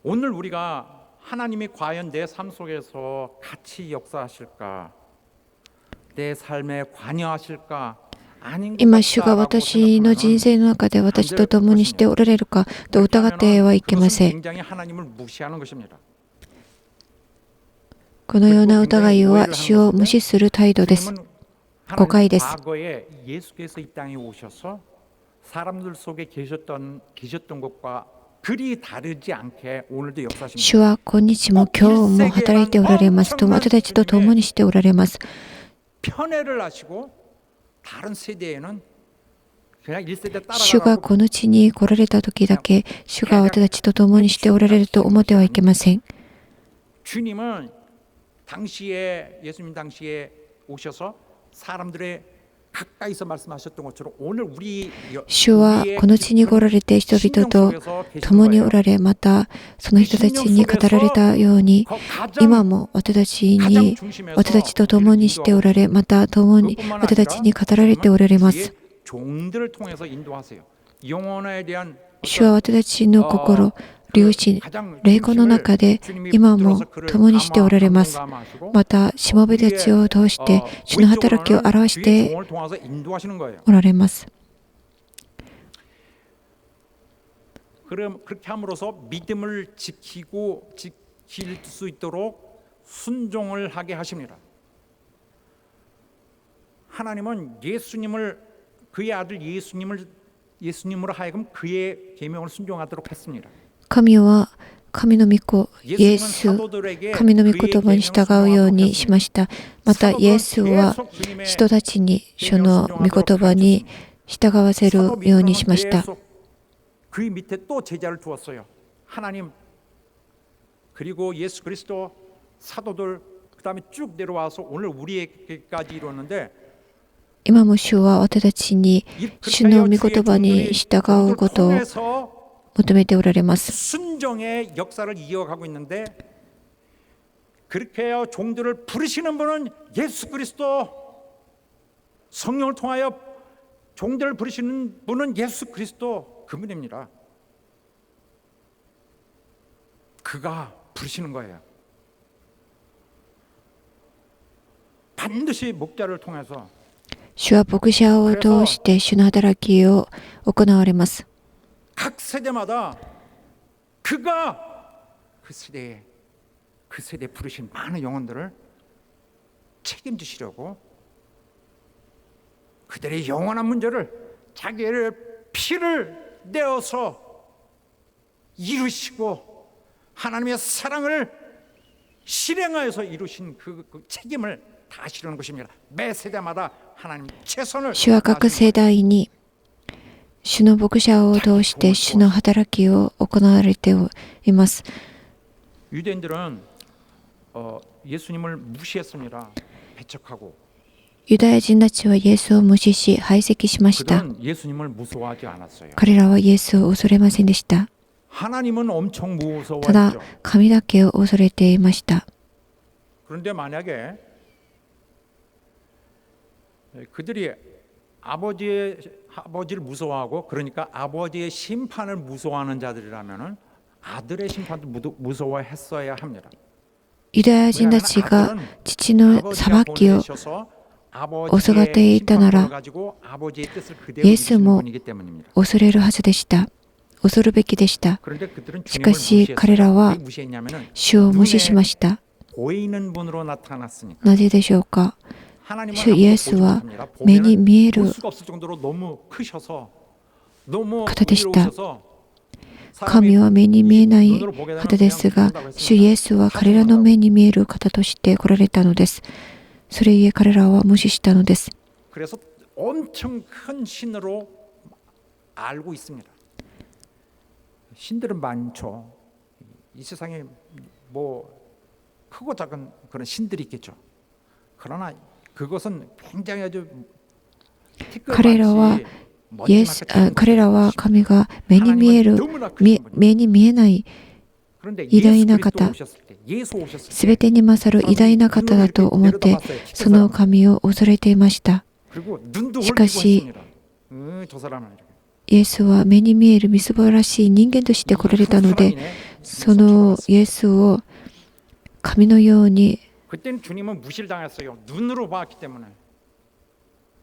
오늘 우리가 하나님이 과연 내 삶 속에서 같이 역사하실까? 내 삶에 관여하실까? 今、主が私の人生の中で私と共にしておられるかと疑ってはいけません。このような疑いは主を無視する態度です。誤解です。 과거에 예수께서 이 땅에 오셔서 사람들 속에 계셨던 것과 그리 다르지 않게 오늘도 역사하십니다. 主は今日も今日も働いておられます。私たちと共にしておられます。 편애를 하시고 다른 세대에는 그냥 1세대 主が 따라가고 この地に来られた時だけ主が私たちと共にしておられると思ってはいけません。 주님은 당시에 예수님 당시에 오셔서 사람들의 가까이서 말씀하셨던 것처럼 오늘 우리 主はこの地に来られて人々と共におられ、またその人たちに語られたように今も私たちと共にしておられ、また共に私たちに語られておられます。 종들을 통해서 인도하세요. 영혼에 대한 主は私たちの心、良心、霊魂の中で今も共にしておられます。また、しもべたちを通して主の働きを表しておられます。 그렇게 함으로써 믿음을 지킬 수 있도록 순종을 하게 하십니다. 하나님은 예수님을 그의 아들 예수님으로 하여금 그의 계명을 순종하도록 했습니다. 神は神の御子イエス、神の御言葉に従うようにしました。またイエスは人たちに主の御言葉に従わせるようにしました。 그 밑에 또 제자를 두었어요. 하나님 그리고 예수 그리스도 사도들 그다음에 쭉 내려와서 오늘 우리에게까지 이루었는데 今も主は私たちに主の御言葉に従うことを求めておられます。 순종의 역사를 이어가고 있는데 그렇게 해요. 종들을 부르시는 분은 예수 그리스도, 성령을 통하여 종들을 부르시는 분은 예수 그리스도 그분입니다. 그가 부르시는 거예요. 반드시 목자를 통해서 主は牧者を通して主の働きを行われます。 각 세대마다 그가 그 세대에 부르신 많은 영혼들을 책임지시려고 그들의 영원한 문제를 자기의 피를 내어서 이루시고 하나님의 사랑을 실행하여서 이루신 그 책임을 다하시려는 것입니다. 매 세대마다 하나님 최선을 主は各世代に主の牧者を通して主の働きを行われています。 유대인들은 예수님을 무시했습니다. 배척하고 ユダヤ人たちはイエスを無視し排斥しました。 그들은 예수님을 무서워하지 않았어요. 彼らはイエスを恐れませんでした。 하나님은 엄청 ただ 무서워했죠. 神だけを恐れていました。 그런데 만약에 그들이 아버지를 무서워하고 그러니까 아버지의 심판을 무서워하는 자들이라면은 아들의 심판도 무서워했어야 합니다. ユダヤ人たちが父の裁きを恐がっていたなら、イエスも恐れるはずでした。恐るべきでした。しかし彼らは主を無視しました。なぜでしょうか。主イエスは目に見える方でした。神は目に見えない方ですが、主イエスは彼らの目に見える方として来られたのです。それゆえ彼らは無視したのです。彼らは神が目に見えない偉大な方、すべてに勝る偉大な方だと思って、その神を恐れていました。しかし、イエスは目に見えるみすぼらしい人間として来られたので、そのイエスを神のように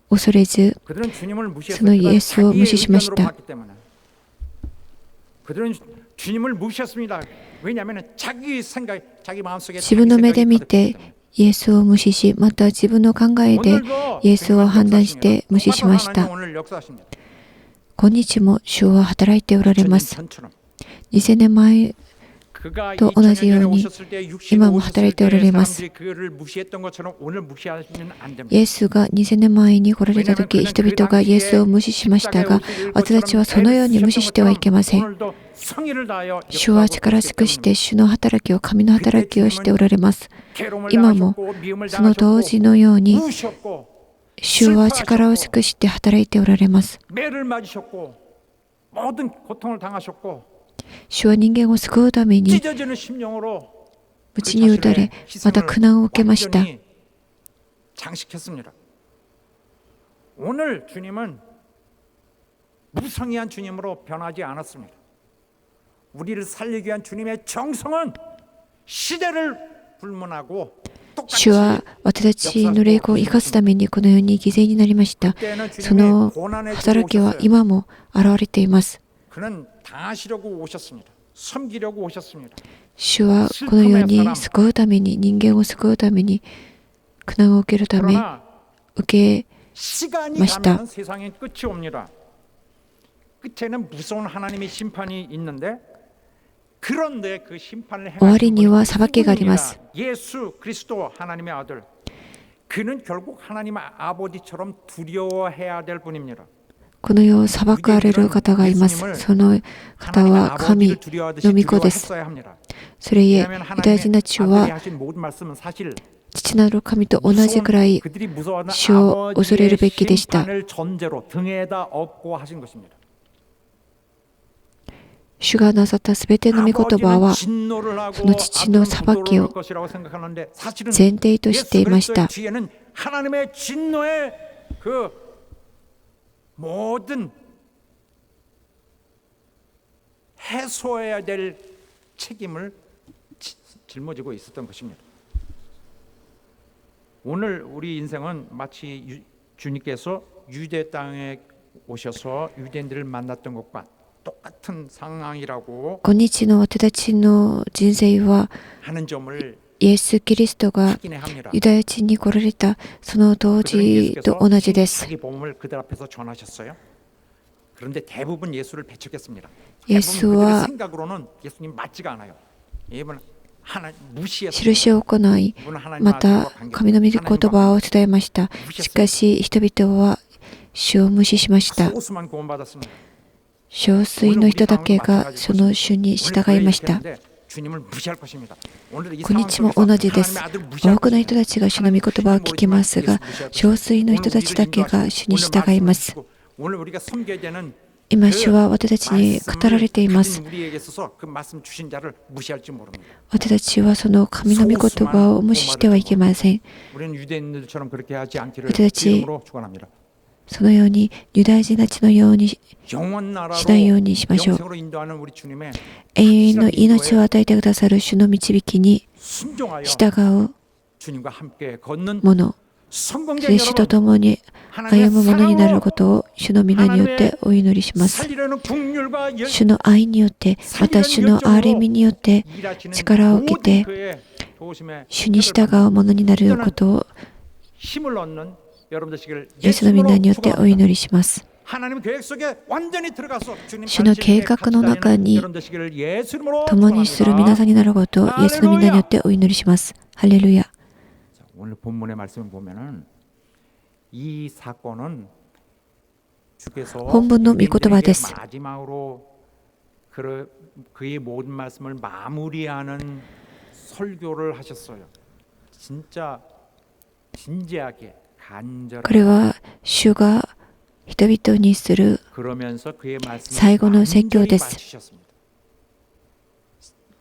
恐れず、そのイエスを無視しました。自分の目で見てイエスを無視し、また自分の考えでイエスを判断して無視しました。今日も主は働いておられます。2000年前と同じように今も働いておられます。イエスが2000年前に来られた時、人々がイエスを無視しましたが、私たちはそのように無視してはいけません。主は力尽くして主の働きを、神の働きをしておられます。今もその当時のように主は力を尽くして働いておられます。主は人間を救うために鞭に打たれ、また苦難を受けました。主は私たちの霊魂を生かすためにこのように犠牲になりました。その働きは今も現れています。主はこのように救うために、人間を救うために苦難を受けるため受けました。終わりには裁きがあります。この世を裁かれる方がいます。その方は神の御子です。それゆえ、ユダヤ人たちは父なる神と同じくらい主を恐れるべきでした。主がなさったすべての御言葉は、その父の裁きを前提としていました。오늘 우리 인생은 마치 주님께서 유대 땅에 오셔서 유대인들을 만났던 것과 똑같은 상황이라고 今日の私たちの人生は、 하는 점을 イエス・キリストがユダヤ人に来られたその当時と同じです。 자기 복음을 그들 앞에서 전하셨어요. 그런데 대부분 예수를 배척했습니다. イエスは 생각으로는 예수님 맞지가 않아요. 이분 하나 무시했어요. 印を行い、また神の御言葉を伝えました。しかし人々は主を無視しました。 소수만 구원받았습니다. 少数の人だけがその主に従いました。 今日も同じです。多くの人たちが主の御言葉を聞きますが、少数の人たちだけが主に従います。今、主は私たちに語られています。私たちはその神の御言葉を無視してはいけません。私たちそのようにユダヤ人たちのようにし 영원 나라로 ないようにしましょう。 영생으로 인도하는 우리 주님의 永遠の命を与えてくださる主の導きに 순종하여 従う 주님과 함께 걷는 もの、 성공된 主と 여러분, 共に歩 하나님의 むものになる 사랑으로 ことを主の皆によってお祈りします。 살리려는 국률과 主の愛によって、また主の憐れみによって 일하시는 力を受け 모든 て 그의 도우심에 主に従うものになることを 힘을 얻는 여러분 되시기를 イエスの皆によってお 축원합니다. 祈りします。 하나님 계획 속에 완전히 들어가서 주님 主の計画の中に 여러분 되시기를 예수 이름으로 共にする皆さんになることをイエスの皆によってお祈りします。ハレルヤ。 자, 오늘 본문의 말씀을 보면은 이 사건은 주께서 本文の御言葉です。 마지막으로 그의 모든 말씀을 마무리하는 설교를 하셨어요. 진짜 진지하게 これは主が人々にする 그러면서 그의 말씀을 最後の説教 간절히 です。 마치셨습니다.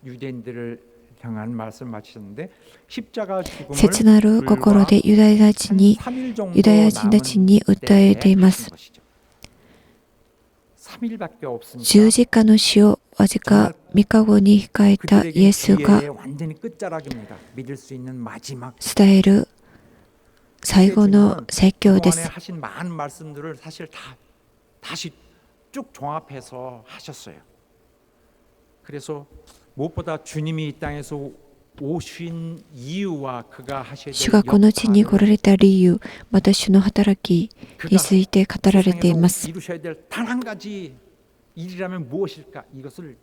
유대인들을 향한 말씀을 마치셨는데 십자가 죽음을 切なる心でユダヤ人に 3일 정도 ユダヤ人たちに訴えています。 3일밖에 없으니까 十字架の死をわずか3日後に控えたイエスが 완전히 끝자락입니다. 믿을 수 있는 마지막 伝える最後の説教で 그동안에 す。 하신 많은 말씀들을 사실 다시 쭉 종합해서 하셨어요. 그래서 무엇보다 주님이 이 땅에서 오신 이유와 그가 하셔야 主がこの地に来られた理由、また主の働きについて語られています。 이루셔야 될 단 한 가지 일이라면 무엇일까? 이것을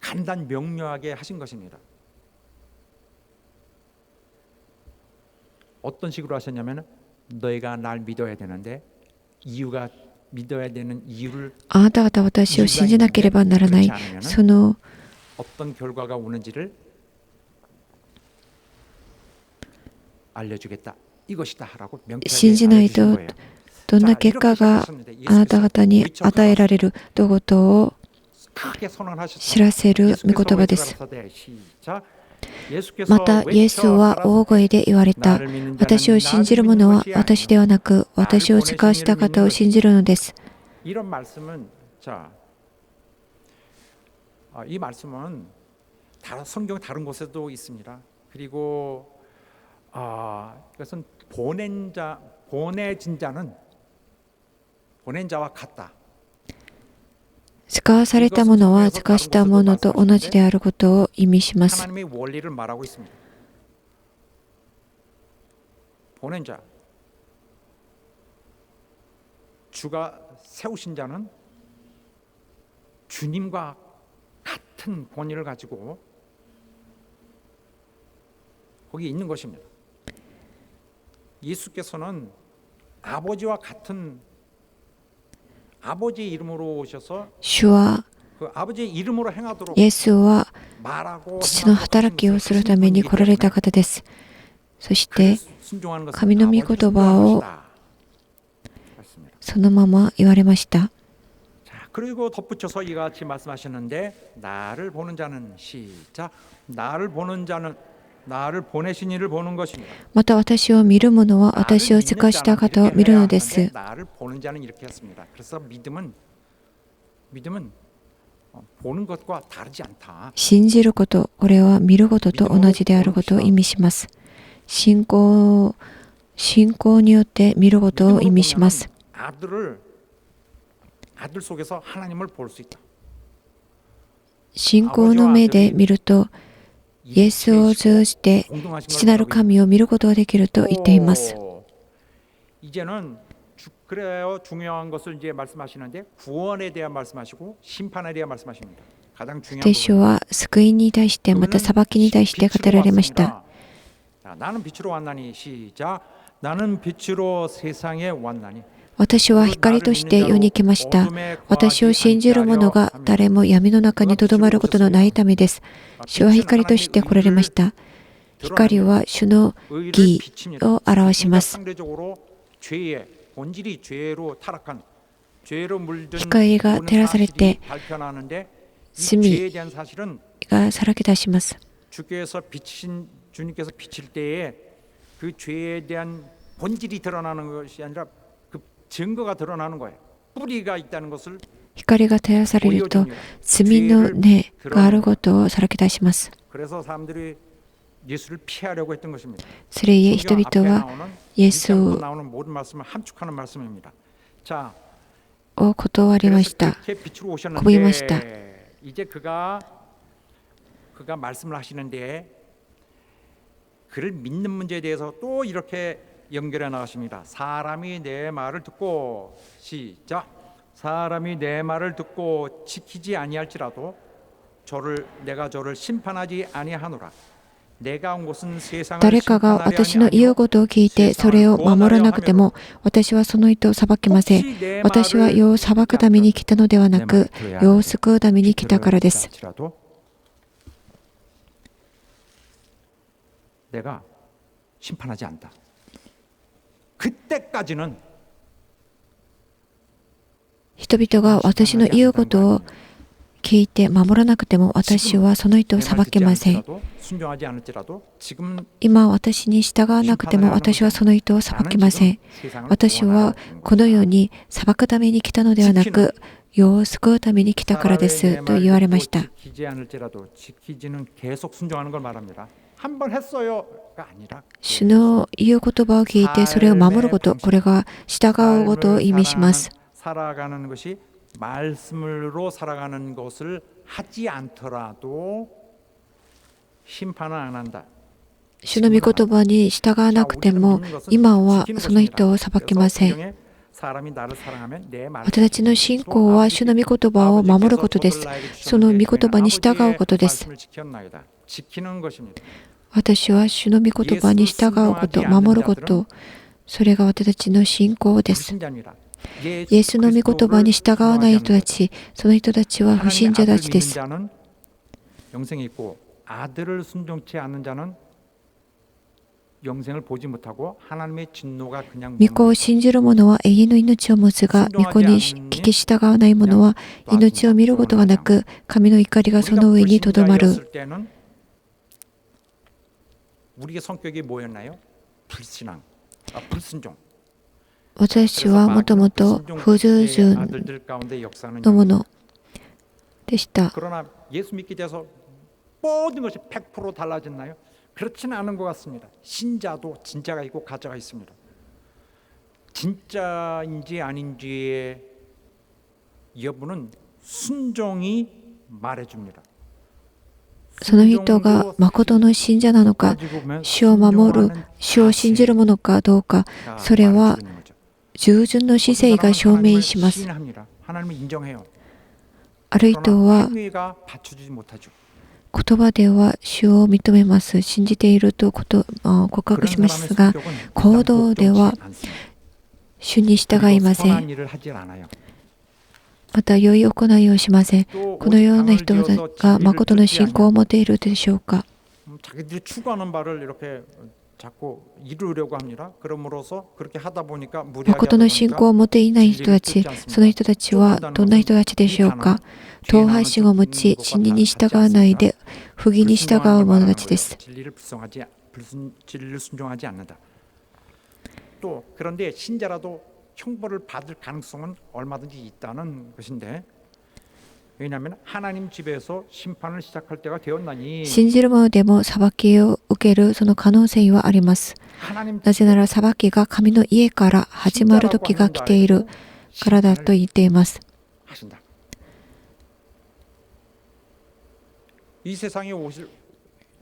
간단 명료하게 하신 것입니다. 어떤 식으로 하셨냐면 너희가 날 믿어야 되는데 이유가 믿어야 되는 이유를 あなた方は私を信じなければならない。その 어떤 결과가 오는지를 알려주겠다. 이것이다라고 명쾌하게 信じないと 알려주신 거예요. どんな結果があなた方に与えられるということを 크게 知 선언하셨습니다. らせる御言葉です。 시작. またイエスは大声で言われた。私を信じる者は私ではなく、私を使わした方を信じるのです。 이런 말씀은 자, 이 말씀은 성경 다른 곳에도 있습니다. 그리고 이것은 보낸 자와 같다. 使わされたものは使わしたものと同じであることを意味します。 하나님의 원리를 말하고 있습니다. 보낸 자, 주가 세우신 자는 주님과 같은 권위를 가지고 거기 있는 것입니다. 예수께서는 아버지와 같은 아버지의 이름으로 오셔서 主は 그 아버지의 이름으로 행하도록 イエスは 말하고 父の働きをするために来られた方です。そして神の御言葉をそのまま言われました。 그리고 덧붙여서 이와 같이 말씀하셨는데 나를 보는 자는 시작 나를 보는 자는 나를 보내신 이를 보는 것입니다. また私を見る者は私を使わした方を見るのです。 나를 보는 자는 이렇게 했습니다. 그래서 믿음은 보는 것과 다르지 않다. 信じること、これは見ることと同じであることを意味します。信仰によって見ることを意味します。 아들 속에서 하나님을 볼 수 있다. 信仰の目で見ると、イエスを通じて父なる神を見ることができると言っています。 이제는 그래요 중요한 것을 이제 말씀하시는데 구원에 대한 말씀하시고 심판에 대한 말씀하십니다. 가장 중요한 聖書は救いに対してまた裁きに対して語られました。 나는 빛으로 왔나니 시작 나는 빛으로 세상에 왔나니 私は光として世に来ました。私を信じる者が誰も闇の中にとどまることのないためです。主は光として来られました。光は主の義を表します。 光が照らされて罪がさらけ出します。 주님께서 비칠 때에 그 죄에 대한 본질이 드러나는 것이 아니라 그 증거가 드러나는 거예요. 뿌리가 있다는 것을 光が照らされると 보여줍니다. 罪の根があることをさらけ出します。 그래서 사람들이 예수를 피하려고 했던 것입니다. それゆえ人 성경 앞에 々は 나오는 イエス 1장부터 を 나오는 모든 말씀을 함축하는 말씀입니다. 자, 断りまし 그래서 た。 그렇게 빛으로 고백하시다. 오셨는데 이제 그가 말씀을 하시는데 그를 믿는 문제에 대해서 또 이렇게 연결해 나가십니다. 사람이 내 말을 듣고 시작. 사람이 내 말을 듣고 지키지 아니할지라도 내가 저를 심판하지 아니하노라. 내가 온 곳은 세상을 誰かが 심판하려 私の言うことを聞いてそれを守らなくても私はその人を裁きません。私は世を裁くために来たのではなく世を救うために来たからです。 내가 심판하지 않다. 그때까지는 人々が私の言うことを聞いて守らなくても私はその人を裁きません。 순종하지 않을지라도 지금 今私に従わなくても私はその人を裁きません。 私はこの世に裁くために来たのではなく世を救うために来たからですと言われました。 지키지 않을지라도 지키지는 계속 순종하는 걸 말합니다. 한 번 했어요가 아니라 主の言う言葉を聞いてそれを守ること、これが従うことを意味します。 살아가는 것이 말씀으로 살아가는 것을 하지 않더라도 심판은 안 한다. 主の御言葉に従わなくても今はその人を裁きません。 사람이 나를 사랑하면 내 말을 私たちの信仰は主の御言葉を守ることです。その御言葉に従うことです。 지키는 것입니다. 私は主の御言葉に従うこと、守ること、それが私たちの信仰です。 불신자입니다. イエスの御言葉に従わない人たち、その人たちは不信者たちです。 자는 영생이 있고 아들을 순종치 않는 자는 영생을 보지 못하고 하나님의 진노가 그냥 御子を信じる者は永遠の命を持つが、御子に聞き従わない者は命を見ることがなく、神の怒りがその上にとどまる。 우리의 성격이 뭐였나요? 불신앙, 불순종. 私はもともと不従順のものでした。 그러나 예수 믿게 돼서 모든 것이 100% 달라졌나요? 그렇지는 않은 것 같습니다. 신자도 진짜가 있고 가짜가 있습니다. 진짜인지 아닌지의 여부는 순종이 말해줍니다. その人が誠の信者なのか、主を守る、主を信じるものかどうか、それは従順の姿勢が証明します。ある人は言葉では主を認めます、信じていると告白しますが、行動では主に従いません。また良い行いをしません。このような人が誠の信仰を持っているでしょうか。 자기들이 추구하는 바를 이렇게 자꾸 이루려고 합니다. 그럼으로써 그렇게 하다 보니까 무리하게 誠の信仰を持っていない人たち、その人たちはどんな人たちでしょうか。党派心を持ち、真理に従わないで不義に従う者たちです。 진리를 순종하지 않는다. 또 그런데 신자라도 형벌을 받을 가능성은 얼마든지 있다는 것인데, 왜냐하면 하나님 집에서 심판을 시작할 때가 되었나니 信じる者でも裁きを受けるその可能性はあります。 하나님 なぜなら裁きが神の家から始まる時が来ているからだと言っています。 하신다. 이 세상에 오실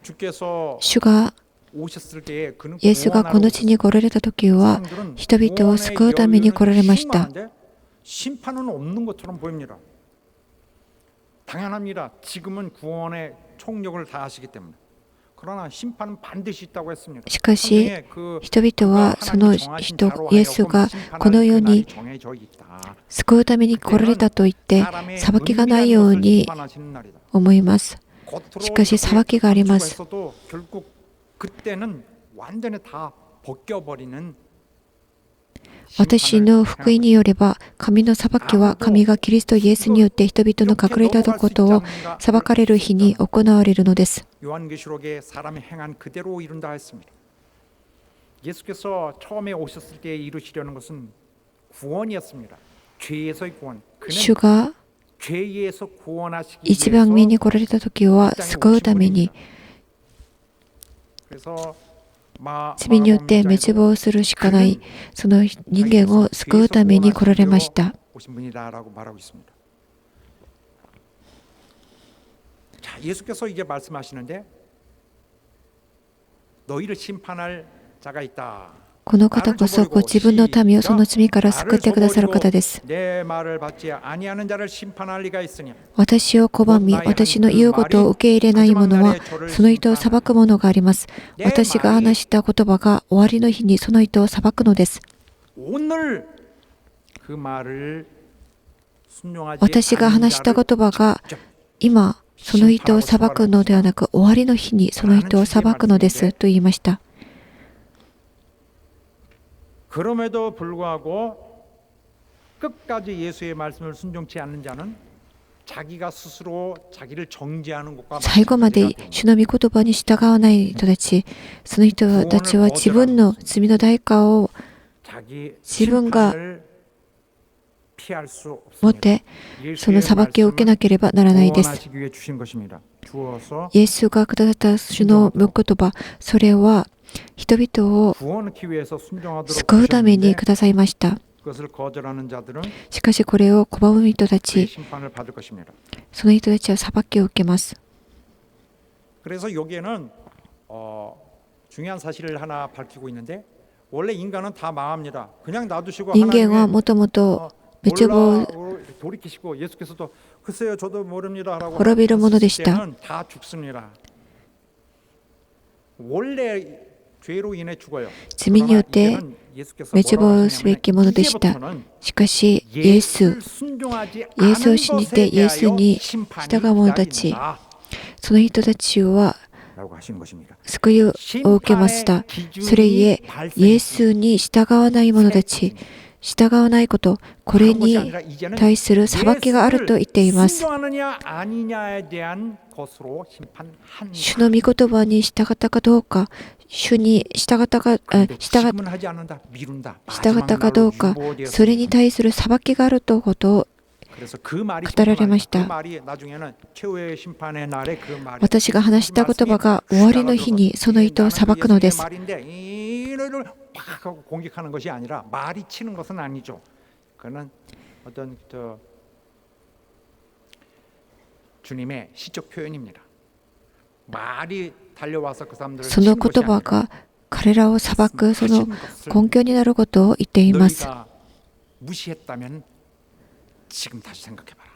주께서 主が 오셨을 때에 그는 イエスがこの地に来られた時は人々を救うために来られました。 심판은 없는 것처럼 보입니다. 당연합니다. 지금은 구원의 총력을 다하시기 때문에. 그러나 심판은 반드시 있다고 했습니다. しかし人々はその人イエスがこの世に救うために来られたと言って裁きがないように思います。しかし裁きがあります。 그때는 완전히 다 벗겨버리는 私の福音によれば神の裁きは神がキリストイエスによって人々の隠れたことを裁かれる日に行われるのです。 요한계시록에 사람이 행한 그대로 이룬다 했습니다. 예수께서 처음에 오셨을 때 이루시려는 것은 구원이었습니다. 죄에서의 구원. 主 그는 が 죄에서 구원하시기 一番目に 위해서 来られた時は救うために 그래서 罪によって滅亡するしかないその人間を救うために来られました。 오신 분이다라고 말하고 있습니다. 자, 예수께서 이제 말씀하시는데 너희를 심판할 자가 있다. この方こそご自分の民をその罪から救ってくださる方です。 내 말을 받지 아니하는 자를 심판할 리가 있으니 私を拒み、私の言うことを受け入れない者は、その人を裁くものがあります。私が話した言葉が終わりの日にその人を裁くのです。 오늘 그 말을 순종하지 私が 않는 話した 자를 言葉が 직접 今、その人を裁くのではなく、終わりの日にその人を裁くのですと言いました。 그럼에도 불구하고 끝까지 예수의 말씀을 순종치 않는 자는 자기가 스스로 자기를 정죄하는 것과 最後まで主の御言葉に従わない人たち、その人たちは自分の罪の代価を 자기 自分が 심판을 피할 수 持っ 없습니다. てその裁きを受けなければならないです。 구원하시기 위해 주신 것입니다. 주어서 イエスがくださった主の御言葉、それは人々を 구원하기 위해서 순종하도록 救うために 하셨는데 くださいました。 그것을 거절하는 자들은 しかしこれを拒む人た 그 ち、 심판을 받을 것입니다. その人たちは裁きを受けます。 그래서 여기에는 중요한 사실을 하나 밝히고 있는데 원래 인간은 다 망합니다. 그냥 놔두시고 人間は 하나님의 もともと滅亡 돌이키시고 예수께서도 글쎄요 저도 모릅니다라고 滅びるものでした。 때는 다 죽습니다. 원래 죄로 인해 죽어요. 罪によって滅亡すべきものでした。しかし、イエスを信じてイエスに従う者たち、その人たちは救いを受けました。それゆえ、イエスに従わない者たち、従わないこと、これに対する裁きがあると言っています。主の御言葉に従ったかどうか、主に従ったかどうか、それに対する裁きがあるということを語られました。私が話した言葉が終わりの日にその人を裁くのです。 공격하는 것이 아니라 말이 치는 것은 아니죠. 그는 어떤 주님의 시적 표현입니다. 말이 달려와서 그 사람들을 その言葉が彼らを裁くその根拠になることを言っています。 너희가 무시했다면 지금 다시 생각해봐라.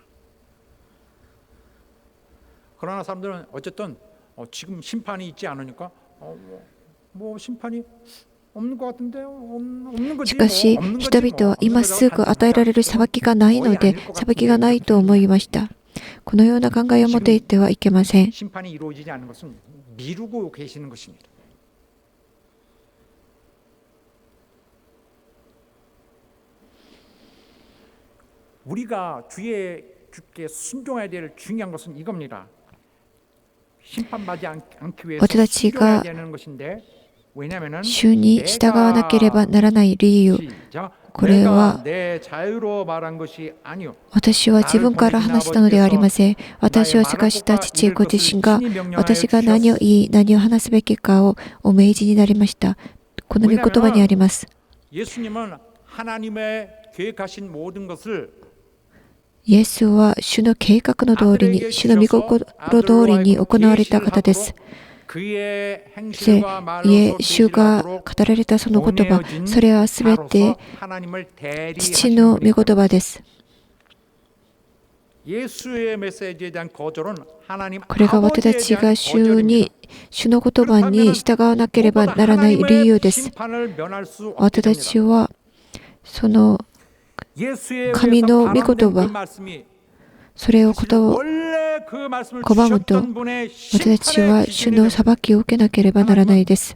그러나 사람들은 어쨌든 지금 심판이 있지 않으니까 뭐 심판이 しかし人々は今すぐ与えられる裁きがないので裁きがないと思いました。このような考えを持っていてはいけません。 우리가 주께 순종해야 될 중요한 것은 이겁니다. 심판받지 않기 위해서 순종해야 되는 것인데 主に従わなければならない理由、これは私は自分から話したのではありません。私を探した父ご自身が私が何を言い何を話すべきかをお命じになりました。この御言葉にあります。イエスは主の計画の通りに、主の御心通りに行われた方です。主が語られたその言葉、それはすべて父の御言葉です。これが私たちが主の言葉に従わなければならない理由です。私たちはその神の御言葉、それを拒むと私たちは主の裁きを受けなければならないです。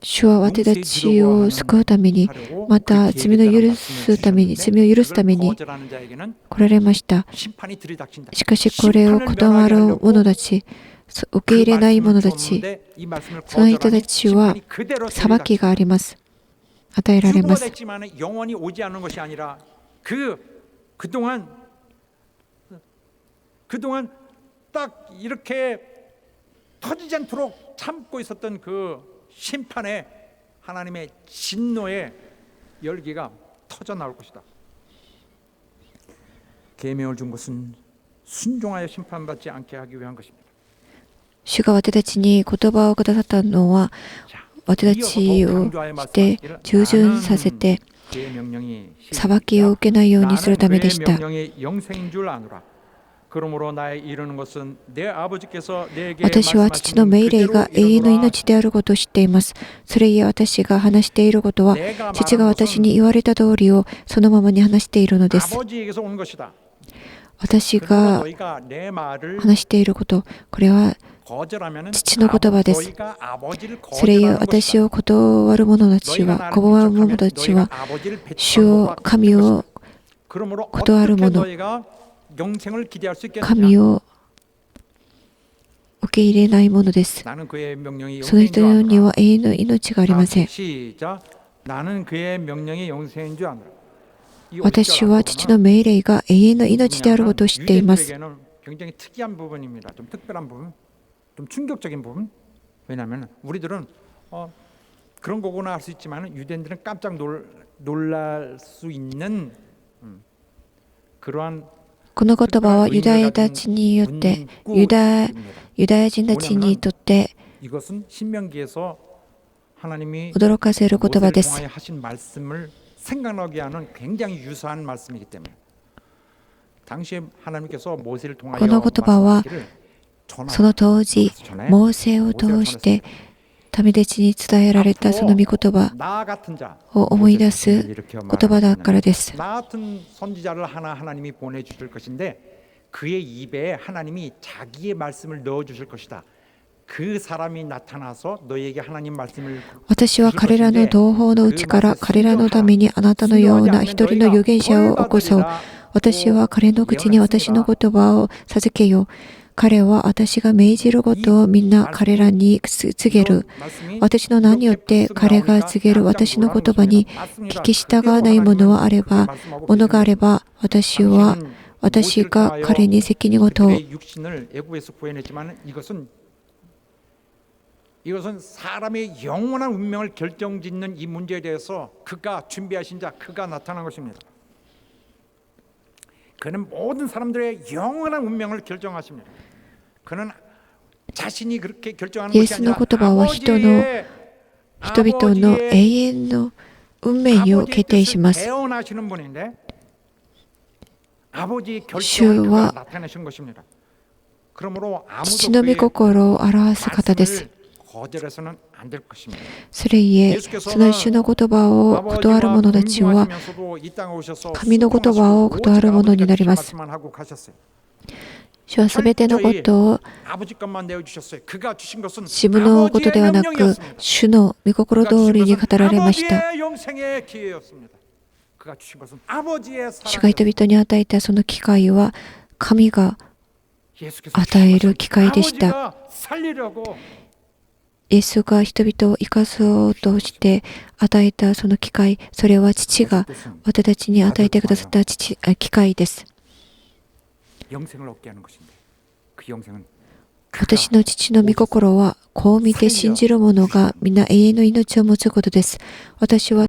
主は私たちを救うために、また罪を許すために来られました。しかしこれを断る者たち、受け入れない者た 그 ち、 말씀을 줬는데 이 말씀을 その人た 거절하니 ちは 심판이 그대로 裁きがあります。与えられ 유고가 ます。 됐지만 영원히 오지 않는 것이 아니라 그동안 딱 이렇게 터지지 않도록 참고 있었던 그 심판의 하나님의 진노의 열기가 터져 나올 것이다. 계명을 준 것은 순종하여 심판받지 않게 하기 위한 것입니다. 主が私たちに言葉をくださったのは、 자, 私たちをして従順させて 그의 명령이 裁きを受けないようにするためでした。 명령이 영생인 줄 아노라. 그러므로 나의 이르는 것은 내 아버지께서 내게 私は父の命令が永遠の命であることを知っています。それゆえ私が話していることは、父が私に言われた通りをそのままに話しているのです。 아버지에게서 온 것이다. 私 그러므로 が 너희가 내 말을 話していること、これは 거절하면은 父の言葉です。 너희가 아버지를 それゆえ 거절하는 私 것이다. を断る者たち 너희가 は、 나를 拒む者た 배척하면 ちは 너희가 아버지를 主を 배척하는 神を 그러므로 断る 어떻게 者 너희가 영생을 기대할 수 있겠느냐? 神を受け入れないものです。 나는 그의 명령이 その 영생인 人 줄 に 아노라. は永遠の命がありません。 시작. 나는 그의 명령이 영생인 줄 아노라. 이 私は父の 오십절하고는 命令が永遠の命であることを知っています。 유대인들에게는 굉장히 특이한 부분입니다. 좀 특별한 부분, 좀 충격적인 부분. 왜냐하면 우리들은 그런 거구나 할 수 있지만 유대인들은 깜짝 놀랄 수 있는 그러한 この言葉はユダヤたちによってユダヤ人たちにとって 이것은 신명기에서 하나님이 驚かせる言葉 모세를 です。 통하여 하신 말씀을 생각나게 하는 굉장히 유사한 말씀이기 때문에 당시에 하나님께서 모세를 통하여 この言葉は 말씀하시기를 その当時モーセを通して民たちに伝えられたその御言葉 나 같은 자 を思い出す言葉だからです。 나 같은 선지자를 하나님이 보내주실 것인데 그의 입에 하나님이 자기의 말씀을 넣어주실 것이다. 그 사람이 나타나서 너에게 하나님 말씀을 私は彼らの同胞のうちから彼らのためにあなたのような一人の預言者を起こそう。私は彼の口に私の言葉を授けよう。彼は私が命じることをみんな彼らに告げる。私の名によって彼が告げる私の言葉に聞き従わないものがあれば、私が彼に責任を問う。 이것은 사람의 영원한 운명을 결정짓는 이 문제에 대해서 그가 준비하신 자, 그가 나타난 것입니다. 그는 모든 사람들의 영원한 운명을 결정하십니다. 그는 자신이 그렇게 결정하는 것이 イエスの 아니라 言葉は人々の永遠の運命を決定します。 대언하시는 분인데 아버지의 결정을 그가 나타내신 것입니다. 그러므로 父の御 아무도 心を表す方です。 거절해서는 안 될 것입니다. それゆえ、その主の言葉を断る者たちは神の言葉を断る者になります。主はすべてのことを自分のことではなく、主の御心通りに語られました。主が人々に与えたその機会は、神が与える機会でした。イエスが人々を生かそうとして与えたその機会、それは父が私たちに与えてくださった機会です。私の父の御心は、こう見て信じる者が皆永遠の命を持つことです。私は